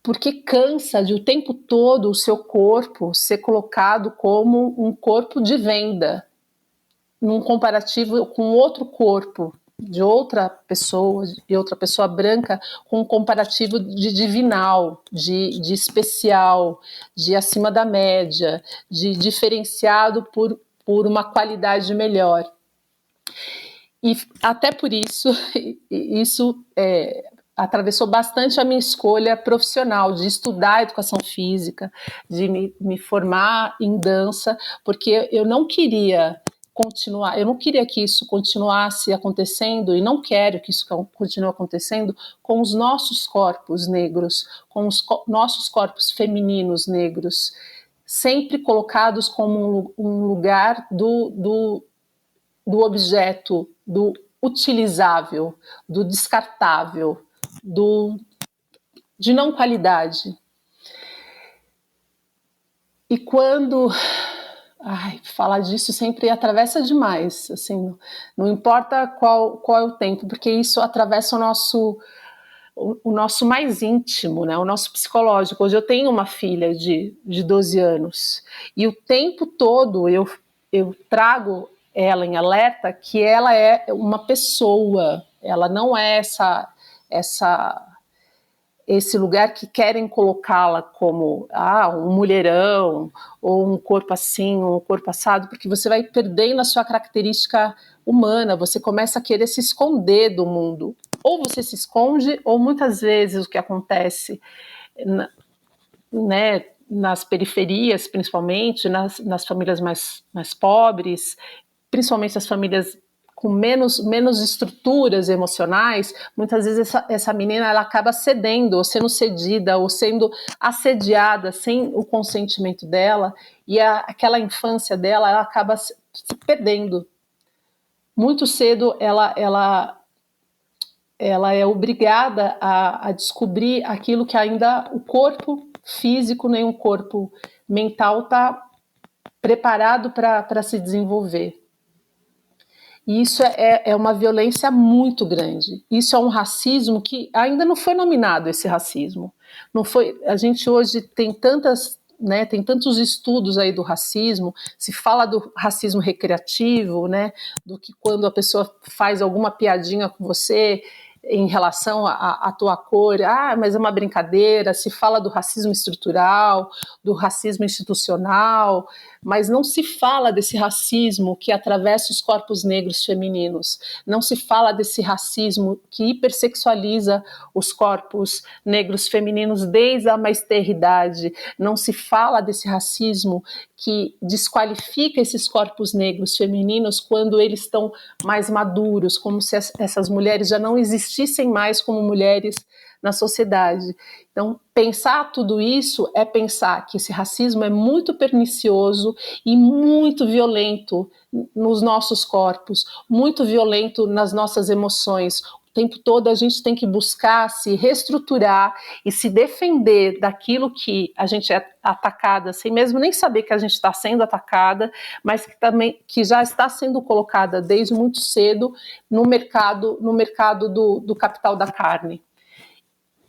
porque cansa de o tempo todo o seu corpo ser colocado como um corpo de venda, num comparativo com outro corpo de outra pessoa branca, com um comparativo de divinal, de especial, de acima da média, de diferenciado por uma qualidade melhor. E até por isso, atravessou bastante a minha escolha profissional, de estudar educação física, de me formar em dança, porque eu não queria continuar, eu não queria que isso continuasse acontecendo, e não quero que isso continue acontecendo com os nossos corpos negros, com os nossos corpos femininos negros, sempre colocados como um lugar do objeto, do utilizável, do descartável, de não qualidade. E quando... falar disso sempre atravessa demais, assim, não importa qual é o tempo, porque isso atravessa o nosso mais íntimo, né, o nosso psicológico. Hoje eu tenho uma filha de 12 anos, e o tempo todo eu trago ela em alerta que ela é uma pessoa, ela não é esse lugar que querem colocá-la como um mulherão, ou um corpo assim, um corpo assado, porque você vai perdendo a sua característica humana, você começa a querer se esconder do mundo. Ou você se esconde, ou muitas vezes o que acontece, né, nas periferias, principalmente, nas famílias mais pobres, principalmente as famílias com menos estruturas emocionais, muitas vezes essa menina ela acaba cedendo, ou sendo cedida, ou sendo assediada sem o consentimento dela, e aquela infância dela ela acaba se perdendo. Muito cedo ela é obrigada a descobrir aquilo que ainda o corpo físico, nem o corpo mental está preparado para se desenvolver. E isso é uma violência muito grande. Isso é um racismo que ainda não foi nominado, esse racismo. Não foi, a gente hoje tem tantos estudos aí do racismo, se fala do racismo recreativo, né, do que quando a pessoa faz alguma piadinha com você em relação à tua cor, mas é uma brincadeira, se fala do racismo estrutural, do racismo institucional, mas não se fala desse racismo que atravessa os corpos negros femininos, não se fala desse racismo que hipersexualiza os corpos negros femininos desde a mais tenra idade, não se fala desse racismo que desqualifica esses corpos negros femininos quando eles estão mais maduros, como se essas mulheres já não existissem mais como mulheres na sociedade. Então, pensar tudo isso é pensar que esse racismo é muito pernicioso e muito violento nos nossos corpos, muito violento nas nossas emoções. O tempo todo a gente tem que buscar se reestruturar e se defender daquilo que a gente é atacada, sem mesmo nem saber que a gente está sendo atacada, mas que já está sendo colocada desde muito cedo no mercado do capital da carne.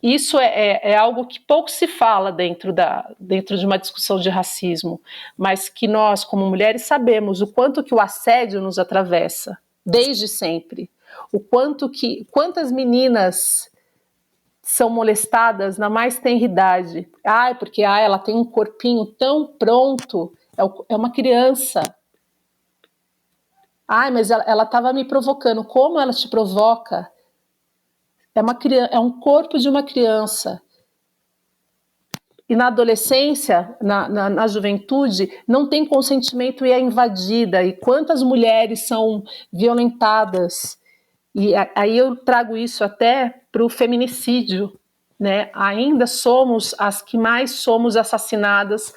Isso é algo que pouco se fala dentro de uma discussão de racismo, mas que nós, como mulheres, sabemos o quanto que o assédio nos atravessa, desde sempre. Quantas meninas são molestadas na mais tenra idade. Porque ela tem um corpinho tão pronto, é uma criança. Mas ela estava me provocando. Como ela te provoca? É um corpo de uma criança. E na adolescência, na juventude, não tem consentimento e é invadida. E quantas mulheres são violentadas? E aí eu trago isso até para o feminicídio, né? Ainda somos as que mais somos assassinadas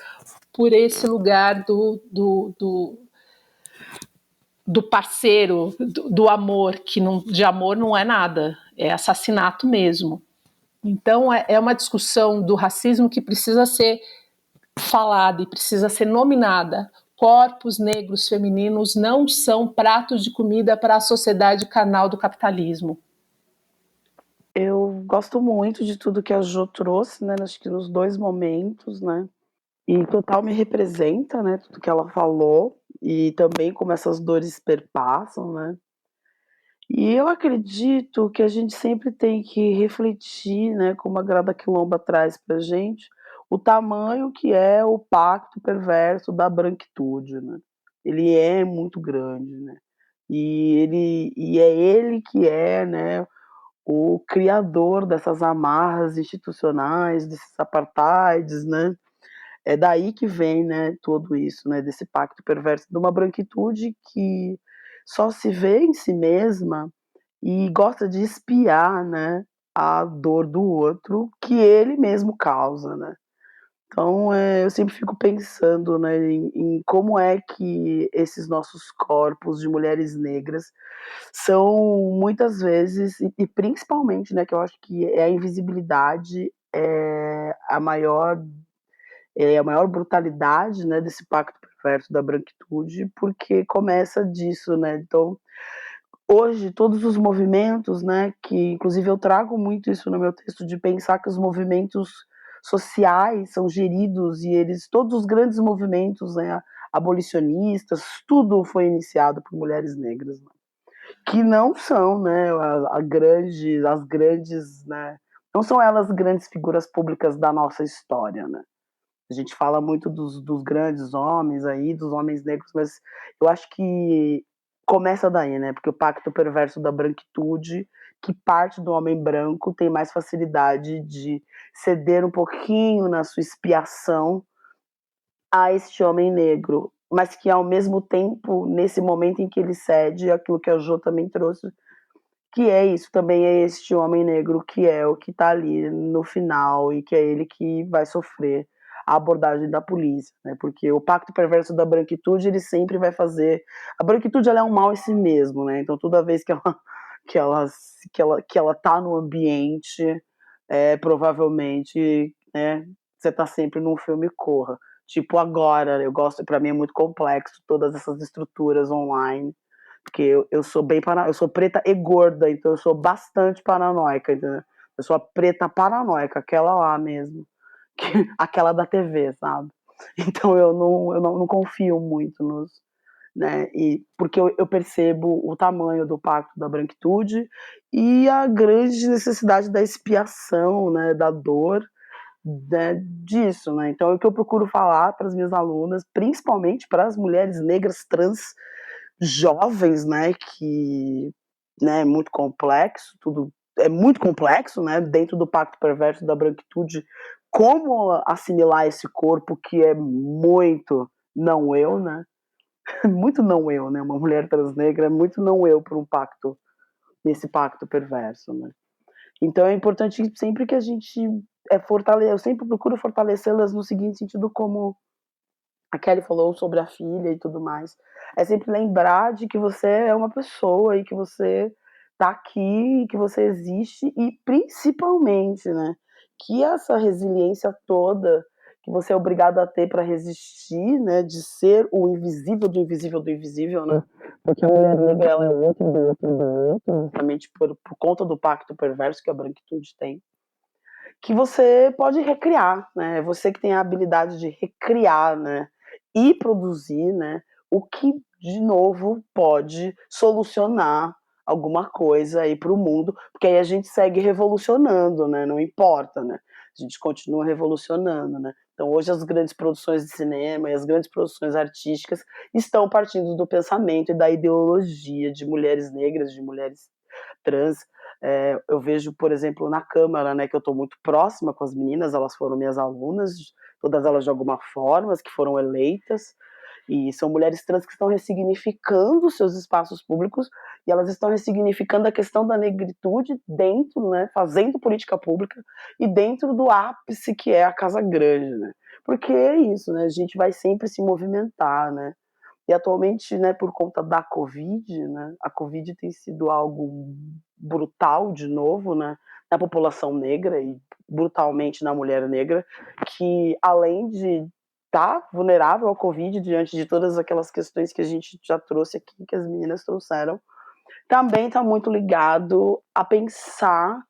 por esse lugar do parceiro, do amor, que de amor não é nada, é assassinato mesmo. Então é uma discussão do racismo que precisa ser falada e precisa ser nominada. Corpos negros femininos não são pratos de comida para a sociedade carnal do capitalismo. Eu gosto muito de tudo que a Jo trouxe, né? Acho que nos dois momentos, né? E total me representa, né? Tudo que ela falou e também como essas dores perpassam, né? E eu acredito que a gente sempre tem que refletir, né? Como a Grada Quilomba traz pra gente, o tamanho que é o pacto perverso da branquitude, né? Ele é muito grande, né? E é ele que é, né? O criador dessas amarras institucionais, desses apartheids, né? É daí que vem, né, tudo isso, né, desse pacto perverso de uma branquitude que só se vê em si mesma e gosta de espiar, né, a dor do outro que ele mesmo causa, né. Então, eu sempre fico pensando, né, em como é que esses nossos corpos de mulheres negras são muitas vezes, e principalmente, né, que eu acho que é a invisibilidade é a maior brutalidade, né, desse pacto perverso da branquitude, porque começa disso, né. Então, hoje todos os movimentos, né, que inclusive eu trago muito isso no meu texto, de pensar que os movimentos sociais são geridos e eles, todos os grandes movimentos, né, abolicionistas, tudo foi iniciado por mulheres negras, né, que não são, né, as grandes, né, não são elas grandes figuras públicas da nossa história, né. A gente fala muito dos grandes homens aí, dos homens negros, mas eu acho que começa daí, né? Porque o pacto perverso da branquitude, que parte do homem branco, tem mais facilidade de ceder um pouquinho na sua expiação a este homem negro, mas que ao mesmo tempo, nesse momento em que ele cede, aquilo que a Jo também trouxe, que é isso, também é este homem negro que é o que está ali no final e que é ele que vai sofrer a abordagem da polícia, né? Porque o pacto perverso da branquitude, ele sempre vai fazer... A branquitude, ela é um mal em si mesmo, né? Então toda vez que ela tá no ambiente, provavelmente, né, você tá sempre num filme Corra. Tipo agora, eu gosto, para mim é muito complexo todas essas estruturas online, porque eu sou eu sou preta e gorda, então eu sou bastante paranoica, entendeu? Eu sou a preta paranoica, aquela lá mesmo, aquela da TV, sabe? Então eu não confio muito nos, né? E porque eu percebo o tamanho do pacto da branquitude e a grande necessidade da expiação, né, da dor, né, disso, né? Então é o que eu procuro falar para as minhas alunas, principalmente para as mulheres negras trans jovens, né, que, né, é muito complexo, tudo é muito complexo, né, dentro do pacto perverso da branquitude, como assimilar esse corpo que é muito não eu, né, muito não eu, né, uma mulher trans negra é muito não eu para um pacto, nesse pacto perverso, né. Então é importante sempre que a gente eu sempre procuro fortalecê-las no seguinte sentido, como a Kelly falou sobre a filha e tudo mais, é sempre lembrar de que você é uma pessoa e que você tá aqui e que você existe e principalmente, né, que essa resiliência toda que você é obrigado a ter para resistir, né, de ser o invisível do invisível do invisível, né, porque a mulher negra ela é outra do outro do outro, justamente por conta do pacto perverso que a branquitude tem. que você pode recriar, né? Você que tem a habilidade de recriar, né? E produzir, né? O que, de novo, pode solucionar alguma coisa aí para o mundo, porque aí a gente segue revolucionando, né? Não importa, né? A gente continua revolucionando, né? Então, hoje as grandes produções de cinema e as grandes produções artísticas estão partindo do pensamento e da ideologia de mulheres negras, de mulheres trans. Eu vejo, por exemplo, na Câmara, né, que eu estou muito próxima com as meninas, elas foram minhas alunas, todas elas de alguma forma, as que foram eleitas, e são mulheres trans que estão ressignificando seus espaços públicos, e elas estão ressignificando a questão da negritude dentro, né, fazendo política pública, e dentro do ápice que é a Casa Grande, né, porque é isso, né, a gente vai sempre se movimentar, né, e atualmente, né, por conta da Covid, né, a Covid tem sido algo brutal de novo, né, na população negra e brutalmente na mulher negra, que além de estar vulnerável ao Covid diante de todas aquelas questões que a gente já trouxe aqui, que as meninas trouxeram, também está muito ligado a pensar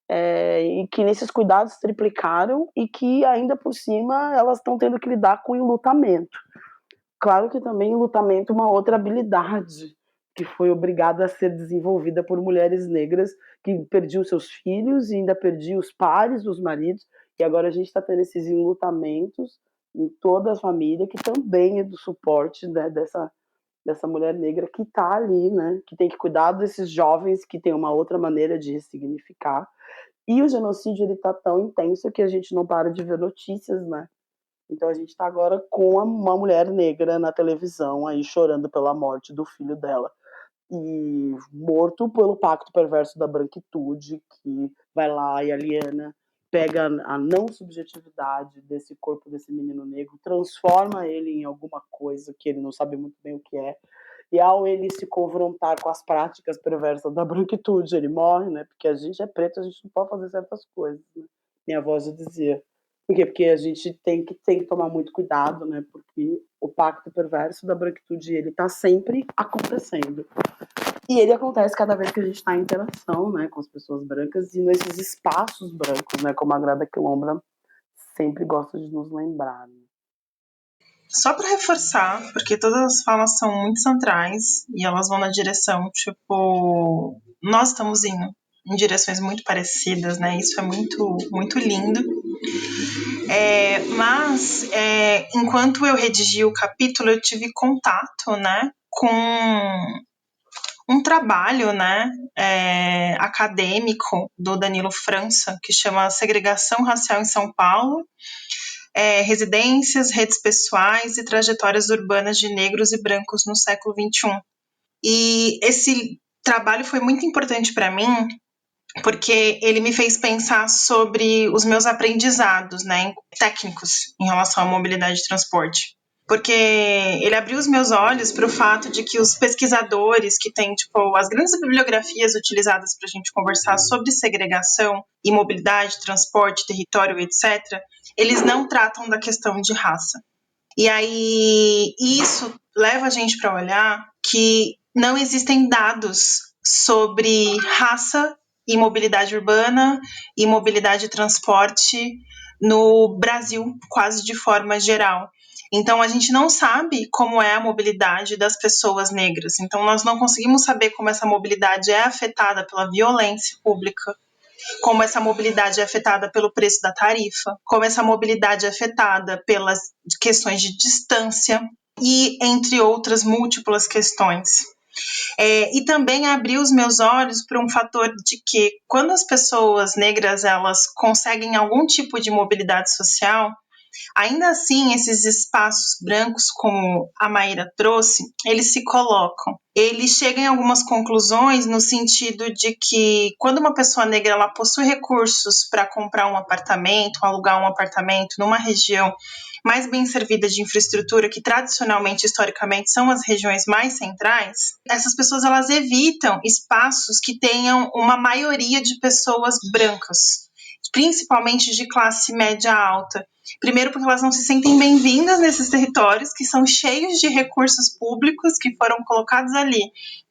e que nesses cuidados triplicaram e que ainda por cima elas estão tendo que lidar com o enlutamento. Claro que também enlutamento é uma outra habilidade que foi obrigada a ser desenvolvida por mulheres negras que perdiam seus filhos e ainda perdiam os pares, os maridos, e agora a gente está tendo esses enlutamentos em toda a família, que também é do suporte, né, dessa mulher negra que está ali, né, que tem que cuidar desses jovens que tem uma outra maneira de ressignificar. E o genocídio está tão intenso que a gente não para de ver notícias, né? Então a gente está agora com uma mulher negra na televisão aí chorando pela morte do filho dela e morto pelo pacto perverso da branquitude, que vai lá e aliena, pega a não subjetividade desse corpo desse menino negro, transforma ele em alguma coisa que ele não sabe muito bem o que é, e ao ele se confrontar com as práticas perversas da branquitude, ele morre, né? Porque a gente é preto, a gente não pode fazer certas coisas, né? Minha avó já dizia. Por quê? Porque a gente tem que tomar muito cuidado, né? Porque o pacto perverso da branquitude, ele tá sempre acontecendo. E ele acontece cada vez que a gente está em interação, né, com as pessoas brancas e nesses espaços brancos, né, como a Grada Quilomba sempre gosta de nos lembrar. Né? Só para reforçar, porque todas as falas são muito centrais e elas vão na direção, tipo, nós estamos indo em direções muito parecidas, né? Isso é muito, muito lindo. Mas, enquanto eu redigi o capítulo, eu tive contato, né, com um trabalho, né, acadêmico do Danilo França, que chama Segregação Racial em São Paulo, residências, redes pessoais e trajetórias urbanas de negros e brancos no século XXI. E esse trabalho foi muito importante para mim, porque ele me fez pensar sobre os meus aprendizados, né, técnicos em relação à mobilidade de transporte. Porque ele abriu os meus olhos para o fato de que os pesquisadores que têm, tipo, as grandes bibliografias utilizadas para a gente conversar sobre segregação e mobilidade, transporte, território, etc., eles não tratam da questão de raça. E aí isso leva a gente para olhar que não existem dados sobre raça e mobilidade urbana e mobilidade de transporte no Brasil, quase de forma geral. Então, a gente não sabe como é a mobilidade das pessoas negras. Então, nós não conseguimos saber como essa mobilidade é afetada pela violência pública, como essa mobilidade é afetada pelo preço da tarifa, como essa mobilidade é afetada pelas questões de distância e entre outras múltiplas questões. E também abriu os meus olhos para um fator de que quando as pessoas negras elas conseguem algum tipo de mobilidade social, ainda assim, esses espaços brancos, como a Maíra trouxe, eles se colocam. Eles chegam em algumas conclusões no sentido de que quando uma pessoa negra ela possui recursos para comprar um apartamento, alugar um apartamento numa região mais bem servida de infraestrutura, que tradicionalmente, historicamente, são as regiões mais centrais, essas pessoas elas evitam espaços que tenham uma maioria de pessoas brancas, principalmente de classe média alta. Primeiro porque elas não se sentem bem-vindas nesses territórios que são cheios de recursos públicos que foram colocados ali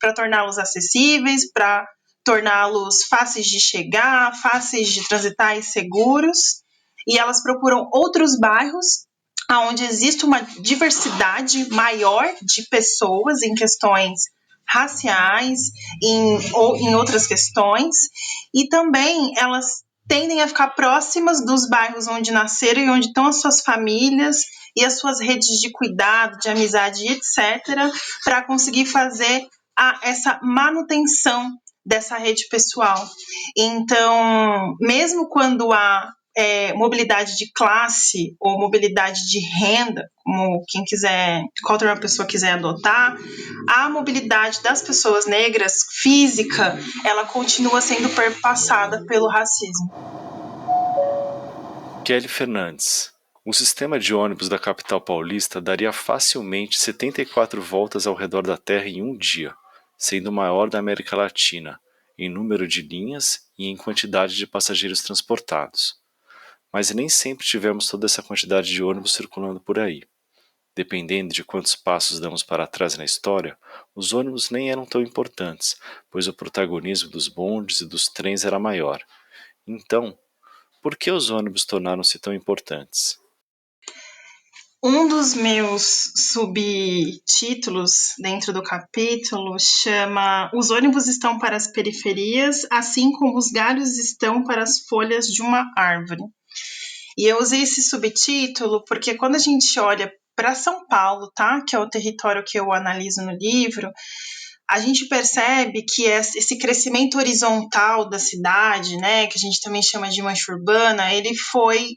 para torná-los acessíveis, para torná-los fáceis de chegar, fáceis de transitar e seguros. E elas procuram outros bairros onde existe uma diversidade maior de pessoas em questões raciais, ou em outras questões, e também elas tendem a ficar próximas dos bairros onde nasceram e onde estão as suas famílias e as suas redes de cuidado, de amizade, etc., para conseguir fazer essa manutenção dessa rede pessoal. Então, mesmo quando há mobilidade de classe ou mobilidade de renda, como qualquer uma pessoa quiser adotar, a mobilidade das pessoas negras, física, ela continua sendo perpassada pelo racismo. Kelly Fernandes. Um sistema de ônibus da capital paulista daria facilmente 74 voltas ao redor da Terra em um dia, sendo o maior da América Latina, em número de linhas e em quantidade de passageiros transportados. Mas nem sempre tivemos toda essa quantidade de ônibus circulando por aí. Dependendo de quantos passos damos para trás na história, os ônibus nem eram tão importantes, pois o protagonismo dos bondes e dos trens era maior. Então, por que os ônibus tornaram-se tão importantes? Um dos meus subtítulos dentro do capítulo chama Os ônibus estão para as periferias, assim como os galhos estão para as folhas de uma árvore. E eu usei esse subtítulo porque quando a gente olha para São Paulo, tá? Que é o território que eu analiso no livro, a gente percebe que esse crescimento horizontal da cidade, né, que a gente também chama de mancha urbana, ele foi,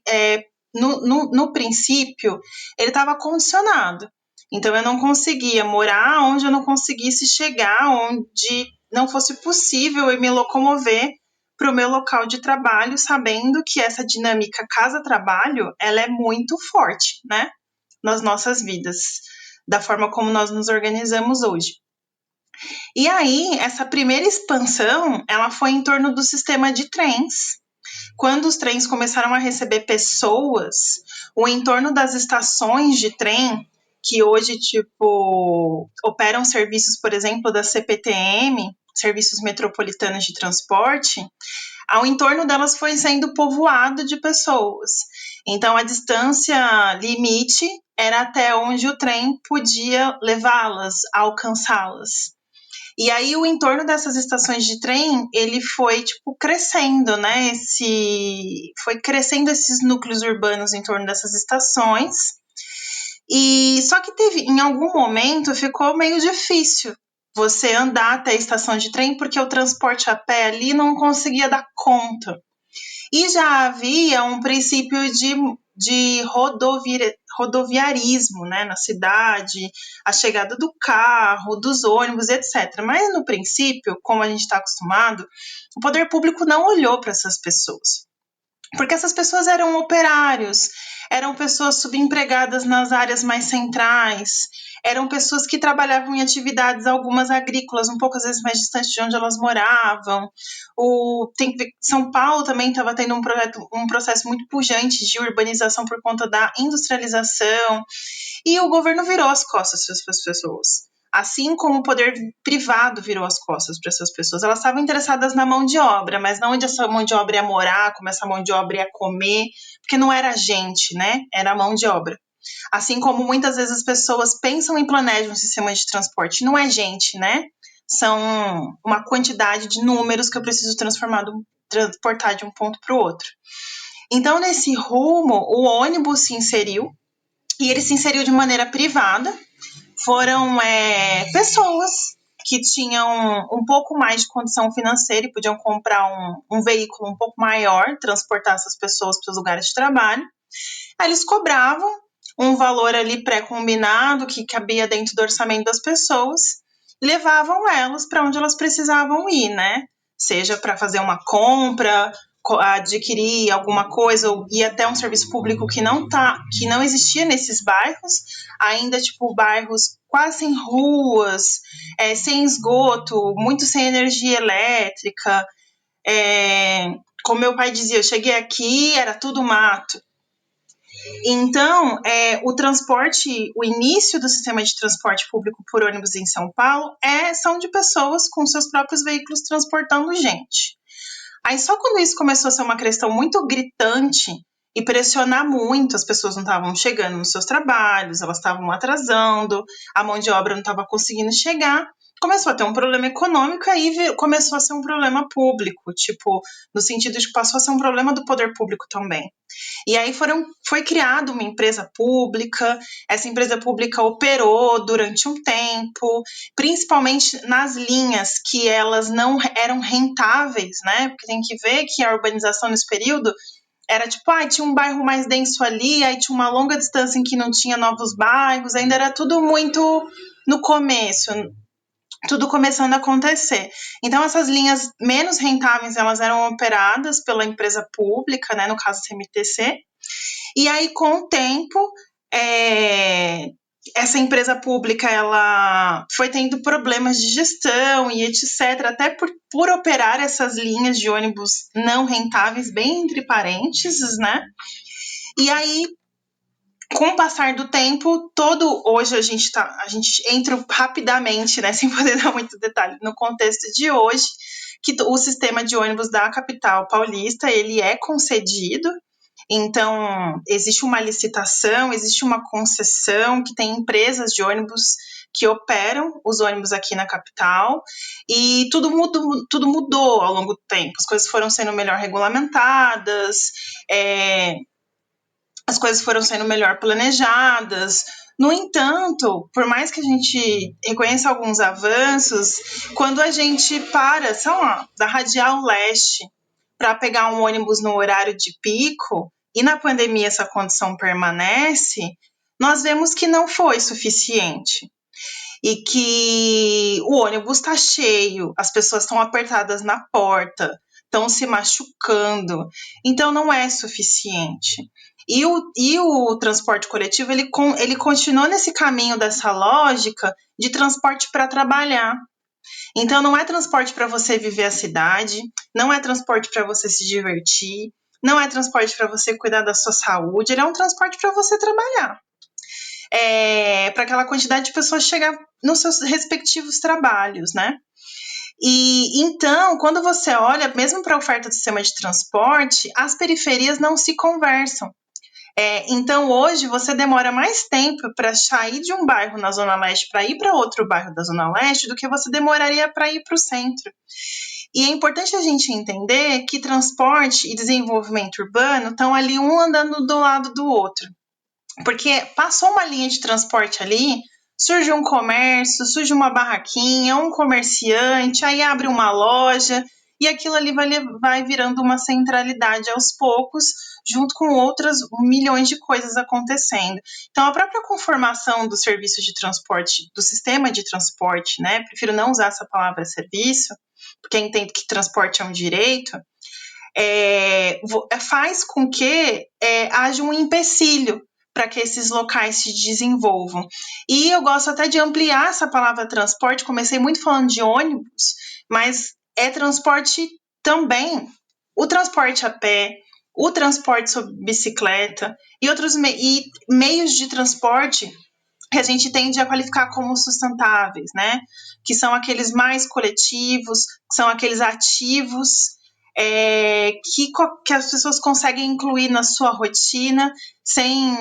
no princípio, ele estava condicionado. Então, eu não conseguia morar onde eu não conseguisse chegar, onde não fosse possível eu me locomover para o meu local de trabalho, sabendo que essa dinâmica casa-trabalho, ela é muito forte, né, nas nossas vidas, da forma como nós nos organizamos hoje. E aí, essa primeira expansão, ela foi em torno do sistema de trens. Quando os trens começaram a receber pessoas, o entorno das estações de trem, que hoje, operam serviços, por exemplo, da CPTM, Serviços Metropolitanos de Transporte, ao entorno delas foi sendo povoado de pessoas. Então, a distância limite era até onde o trem podia levá-las, alcançá-las. E aí o entorno dessas estações de trem, ele foi crescendo, né? Foi crescendo esses núcleos urbanos em torno dessas estações. E só que em algum momento ficou meio difícil você andar até a estação de trem, porque o transporte a pé ali não conseguia dar conta. E já havia um princípio de rodoviarismo, né, na cidade, a chegada do carro, dos ônibus, etc. Mas, no princípio, como a gente está acostumado, o poder público não olhou para essas pessoas. Porque essas pessoas eram operários, eram pessoas subempregadas nas áreas mais centrais, eram pessoas que trabalhavam em atividades, algumas agrícolas, um pouco às vezes mais distantes de onde elas moravam. São Paulo também estava tendo um processo muito pujante de urbanização por conta da industrialização, e o governo virou as costas para essas pessoas. Assim como o poder privado virou as costas para essas pessoas. Elas estavam interessadas na mão de obra, mas não onde essa mão de obra ia morar, como essa mão de obra ia comer, porque não era gente, né? Era mão de obra. Assim como muitas vezes as pessoas pensam e planejam um sistema de transporte. Não é gente, né? São uma quantidade de números que eu preciso transportar de um ponto para o outro. Então, nesse rumo, o ônibus se inseriu, e ele se inseriu de maneira privada. Foram pessoas que tinham um pouco mais de condição financeira e podiam comprar um veículo um pouco maior, transportar essas pessoas para os lugares de trabalho. Aí eles cobravam um valor ali pré-combinado que cabia dentro do orçamento das pessoas e levavam elas para onde elas precisavam ir, né? Seja para fazer uma compra, adquirir alguma coisa, ou ir até um serviço público que não existia nesses bairros, ainda bairros quase sem ruas, sem esgoto, muito sem energia elétrica. Como meu pai dizia, eu cheguei aqui, era tudo mato. Então, o transporte, o início do sistema de transporte público por ônibus em São Paulo são de pessoas com seus próprios veículos transportando gente. Aí só quando isso começou a ser uma questão muito gritante e pressionar muito, as pessoas não estavam chegando nos seus trabalhos, elas estavam atrasando, a mão de obra não estava conseguindo chegar, começou a ter um problema econômico e aí começou a ser um problema público, tipo, no sentido de que passou a ser um problema do poder público também. E aí foi criada uma empresa pública, essa empresa pública operou durante um tempo, principalmente nas linhas que elas não eram rentáveis, né? Porque tem que ver que a urbanização nesse período era tipo, tinha um bairro mais denso ali, aí tinha uma longa distância em que não tinha novos bairros, ainda era tudo muito no começo, tudo começando a acontecer. Então, essas linhas menos rentáveis, elas eram operadas pela empresa pública, né, no caso CMTC, e aí, com o tempo, essa empresa pública, ela foi tendo problemas de gestão e etc, até por operar essas linhas de ônibus não rentáveis, bem entre parênteses, né, e aí, com o passar do tempo, hoje a gente entra rapidamente, né, sem poder dar muito detalhe, no contexto de hoje, que o sistema de ônibus da capital paulista, ele é concedido, então existe uma licitação, existe uma concessão, que tem empresas de ônibus que operam os ônibus aqui na capital, e tudo mudou ao longo do tempo, as coisas foram sendo melhor regulamentadas, as coisas foram sendo melhor planejadas. No entanto, por mais que a gente reconheça alguns avanços, quando a gente para, sei lá, da Radial Leste para pegar um ônibus no horário de pico, e na pandemia essa condição permanece, nós vemos que não foi suficiente. E que o ônibus está cheio, as pessoas estão apertadas na porta, estão se machucando, então não é suficiente. E o transporte coletivo, ele continuou nesse caminho dessa lógica de transporte para trabalhar. Então, não é transporte para você viver a cidade, não é transporte para você se divertir, não é transporte para você cuidar da sua saúde, ele é um transporte para você trabalhar. Para aquela quantidade de pessoas chegar nos seus respectivos trabalhos, né? E então, quando você olha, mesmo para a oferta do sistema de transporte, as periferias não se conversam. Então, hoje, você demora mais tempo para sair de um bairro na Zona Leste para ir para outro bairro da Zona Leste do que você demoraria para ir para o centro. E é importante a gente entender que transporte e desenvolvimento urbano estão ali um andando do lado do outro. Porque passou uma linha de transporte ali, surge um comércio, surge uma barraquinha, um comerciante, aí abre uma loja, e aquilo ali vai virando uma centralidade aos poucos, junto com outras milhões de coisas acontecendo. Então, a própria conformação do serviço de transporte, do sistema de transporte, né? Prefiro não usar essa palavra serviço, porque entendo que transporte é um direito, faz com que haja um empecilho para que esses locais se desenvolvam. E eu gosto até de ampliar essa palavra transporte, comecei muito falando de ônibus, mas é transporte também, o transporte a pé, o transporte sobre bicicleta e outros meios de transporte que a gente tende a qualificar como sustentáveis, né? Que são aqueles mais coletivos, que são aqueles ativos, que as pessoas conseguem incluir na sua rotina sem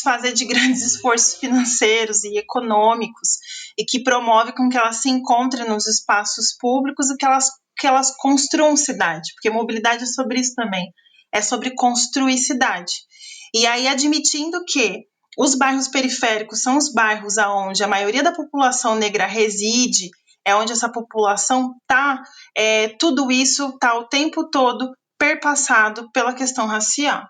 fazer de grandes esforços financeiros e econômicos, e que promove com que elas se encontrem nos espaços públicos e que elas construam cidade, porque mobilidade é sobre isso também, é sobre construir cidade. E aí, admitindo que os bairros periféricos são os bairros onde a maioria da população negra reside, é onde essa população está, tudo isso está o tempo todo perpassado pela questão racial.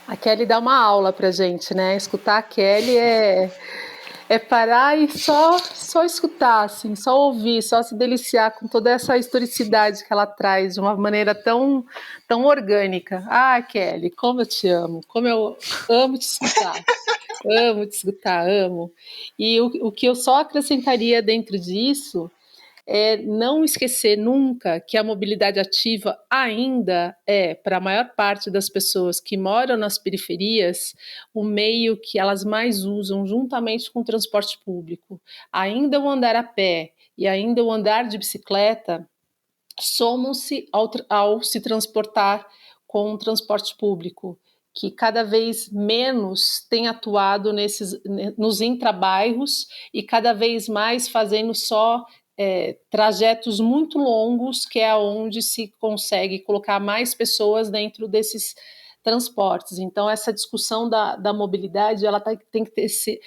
A Kelly dá uma aula pra gente, né? Escutar a Kelly é parar e só escutar, assim, só ouvir, só se deliciar com toda essa historicidade que ela traz de uma maneira tão, tão orgânica. Ah, Kelly, como eu te amo, como eu amo te escutar. Amo te escutar, amo. E o que eu só acrescentaria dentro disso é não esquecer nunca que a mobilidade ativa ainda é, para a maior parte das pessoas que moram nas periferias, o meio que elas mais usam juntamente com o transporte público. Ainda o andar a pé e ainda o andar de bicicleta somam-se ao se transportar com o transporte público, que cada vez menos tem atuado nos intrabairros e cada vez mais fazendo só trajetos muito longos, que é onde se consegue colocar mais pessoas dentro desses transportes. Então, essa discussão da mobilidade, ela tem que ser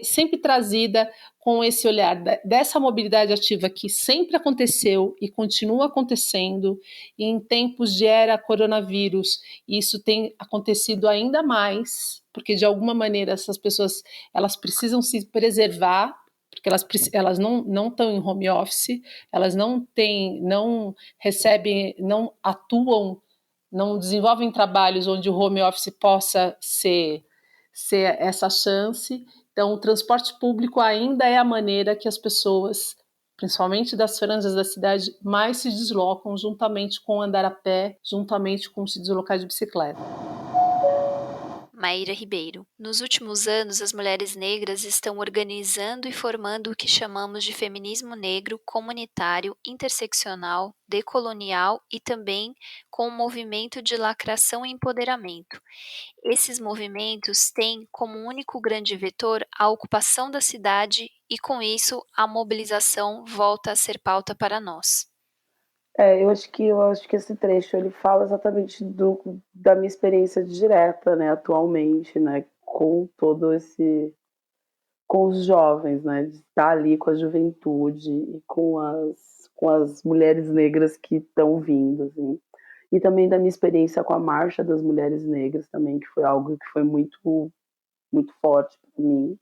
sempre trazida com esse olhar dessa mobilidade ativa que sempre aconteceu e continua acontecendo, e em tempos de era coronavírus, isso tem acontecido ainda mais, porque de alguma maneira essas pessoas elas precisam se preservar, porque elas não estão em home office, elas não recebem, não atuam, não desenvolvem trabalhos onde o home office possa ser essa chance. Então, o transporte público ainda é a maneira que as pessoas, principalmente das franjas da cidade, mais se deslocam, juntamente com andar a pé, juntamente com se deslocar de bicicleta. Maíra Ribeiro. Nos últimos anos, as mulheres negras estão organizando e formando o que chamamos de feminismo negro comunitário, interseccional, decolonial e também com o movimento de lacração e empoderamento. Esses movimentos têm como único grande vetor a ocupação da cidade e, com isso, a mobilização volta a ser pauta para nós. Eu acho que esse trecho ele fala exatamente da minha experiência direta, né, atualmente, né, com com os jovens, né, de estar ali com a juventude e com as mulheres negras que estão vindo, assim. E também da minha experiência com a Marcha das Mulheres Negras também, que foi algo que foi muito, muito forte para mim.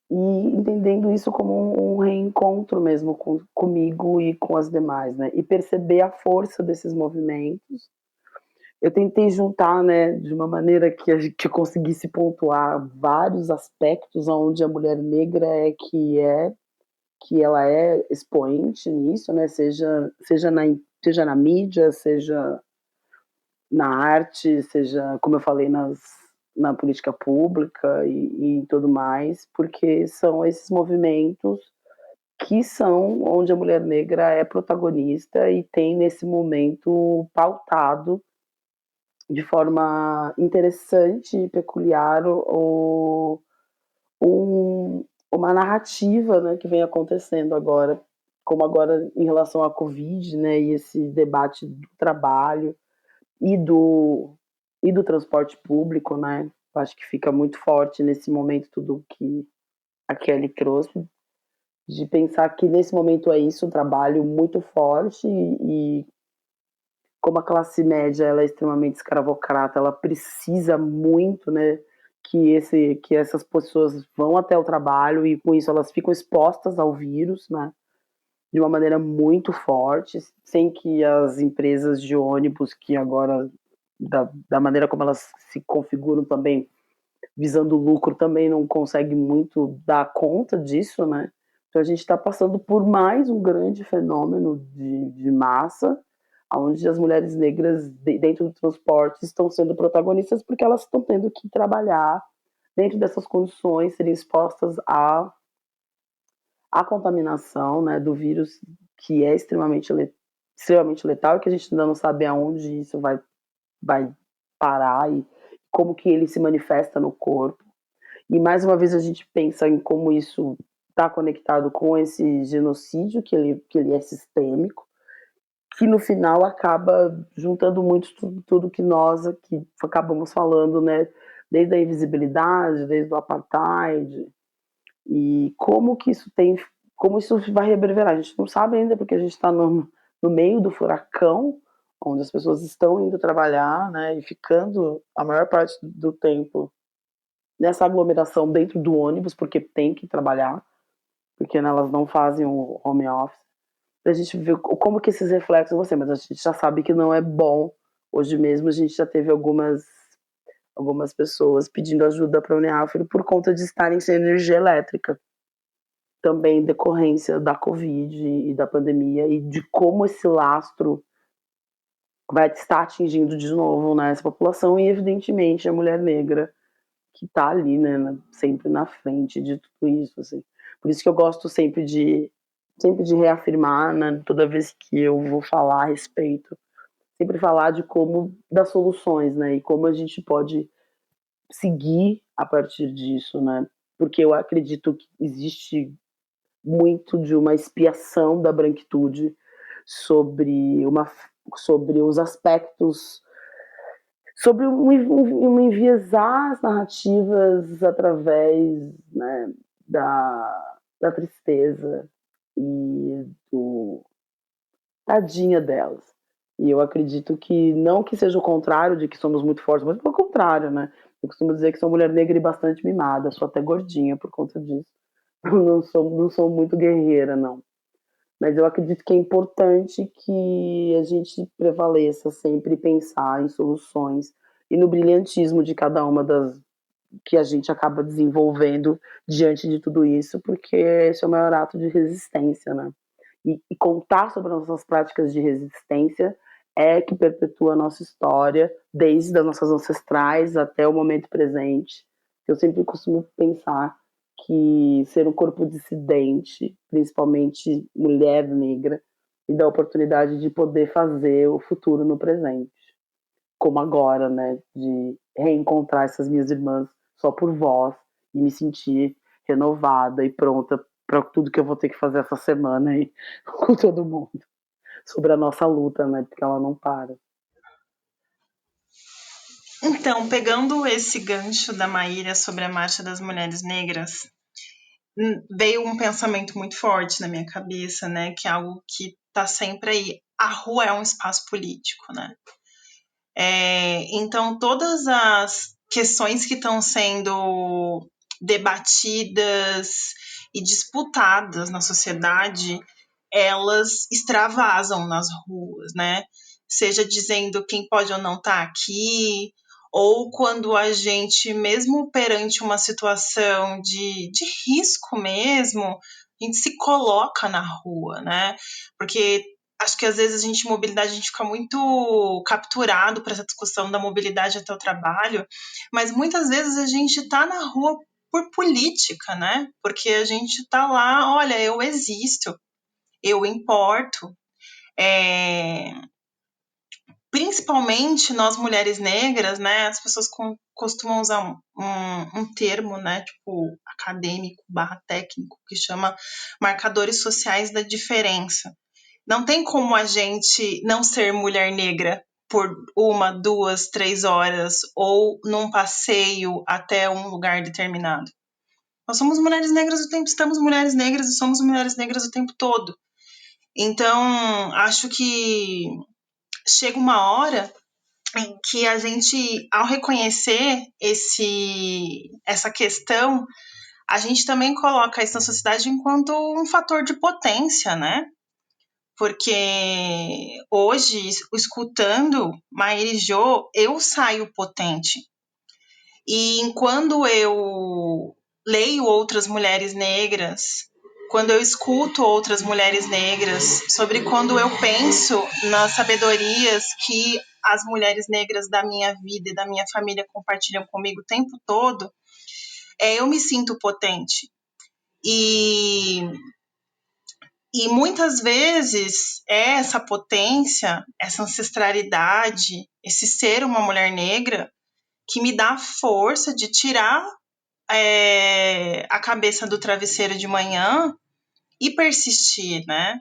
E entendendo isso como um reencontro mesmo comigo e com as demais, né? E perceber a força desses movimentos. Eu tentei juntar, né, de uma maneira que eu conseguisse pontuar vários aspectos onde a mulher negra que ela é expoente nisso, né? Seja na mídia, seja na arte, seja, como eu falei, na política pública e tudo mais, porque são esses movimentos que são onde a mulher negra é protagonista e tem nesse momento pautado de forma interessante e peculiar uma narrativa, né, que vem acontecendo agora, como agora em relação à Covid, né, e esse debate do trabalho e do transporte público, né? Eu acho que fica muito forte nesse momento tudo que a Kelly trouxe, de pensar que nesse momento é isso, um trabalho muito forte e como a classe média ela é extremamente escravocrata, ela precisa muito, né, que essas pessoas vão até o trabalho e com isso elas ficam expostas ao vírus, né? De uma maneira muito forte, sem que as empresas de ônibus, que agora, da maneira como elas se configuram também, visando lucro, também não conseguem muito dar conta disso, né? Então a gente está passando por mais um grande fenômeno de massa, onde as mulheres negras dentro do transporte estão sendo protagonistas porque elas estão tendo que trabalhar dentro dessas condições, serem expostas a contaminação, né, do vírus que é extremamente letal e que a gente ainda não sabe aonde isso vai parar e como que ele se manifesta no corpo. E mais uma vez a gente pensa em como isso está conectado com esse genocídio, que ele é sistêmico, que no final acaba juntando muito tudo que nós aqui acabamos falando, né, desde a invisibilidade, desde o apartheid, e como isso vai reverberar. A gente não sabe ainda, porque a gente está no meio do furacão, onde as pessoas estão indo trabalhar, né, e ficando a maior parte do tempo nessa aglomeração dentro do ônibus, porque tem que trabalhar, porque né, elas não fazem o home office. A gente vê como que esses reflexos você, mas a gente já sabe que não é bom. Hoje mesmo a gente já teve algumas pessoas pedindo ajuda para a Uniafro por conta de estarem sem energia elétrica. também decorrência da Covid e da pandemia e de como esse lastro vai estar atingindo de novo, né, essa população e, evidentemente, a mulher negra que está ali, né, sempre na frente de tudo isso, assim. Por isso que eu gosto sempre de reafirmar, né, toda vez que eu vou falar a respeito, sempre falar de como das soluções, né, e como a gente pode seguir a partir disso, né, porque eu acredito que existe muito de uma expiação da branquitude sobre os aspectos, sobre um enviesar as narrativas através, né, da tristeza e do tadinha delas. E eu acredito que não que seja o contrário de que somos muito fortes, mas pelo contrário, né? Eu costumo dizer que sou mulher negra e bastante mimada, sou até gordinha por conta disso. Não sou muito guerreira, não. Mas eu acredito que é importante que a gente prevaleça sempre pensar em soluções e no brilhantismo de cada uma das que a gente acaba desenvolvendo diante de tudo isso, porque esse é o maior ato de resistência, né? E contar sobre as nossas práticas de resistência é que perpetua a nossa história, desde as nossas ancestrais até o momento presente. Eu sempre costumo pensar que ser um corpo dissidente, principalmente mulher negra, me dá a oportunidade de poder fazer o futuro no presente. Como agora, né? De reencontrar essas minhas irmãs só por voz e me sentir renovada e pronta para tudo que eu vou ter que fazer essa semana aí com todo mundo. Sobre a nossa luta, né? Porque ela não para. Então, pegando esse gancho da Maíra sobre a Marcha das Mulheres Negras, veio um pensamento muito forte na minha cabeça, né? Que é algo que tá sempre aí. A rua é um espaço político, né? Então, todas as questões que estão sendo debatidas e disputadas na sociedade, elas extravasam nas ruas, né? Seja dizendo quem pode ou não estar aqui, ou quando a gente, mesmo perante uma situação de risco mesmo, a gente se coloca na rua, né? Porque acho que às vezes a gente, mobilidade, a gente fica muito capturado para essa discussão da mobilidade até o trabalho, mas muitas vezes a gente está na rua por política, né? Porque a gente está lá, olha, eu existo, eu importo. Principalmente nós mulheres negras, né? As pessoas costumam usar um termo, né? Tipo acadêmico / técnico, que chama marcadores sociais da diferença. Não tem como a gente não ser mulher negra por 1, 2, 3 horas ou num passeio até um lugar determinado. Nós somos mulheres negras o tempo, estamos mulheres negras e somos mulheres negras o tempo todo. Então, acho que chega uma hora em que a gente, ao reconhecer essa questão, a gente também coloca isso na sociedade enquanto um fator de potência, né? Porque hoje, escutando Maíra e Jo, eu saio potente. E quando eu leio outras mulheres negras, quando eu escuto outras mulheres negras, sobre quando eu penso nas sabedorias que as mulheres negras da minha vida e da minha família compartilham comigo o tempo todo, eu me sinto potente. E muitas vezes é essa potência, essa ancestralidade, esse ser uma mulher negra que me dá a força de tirar a cabeça do travesseiro de manhã e persistir, né?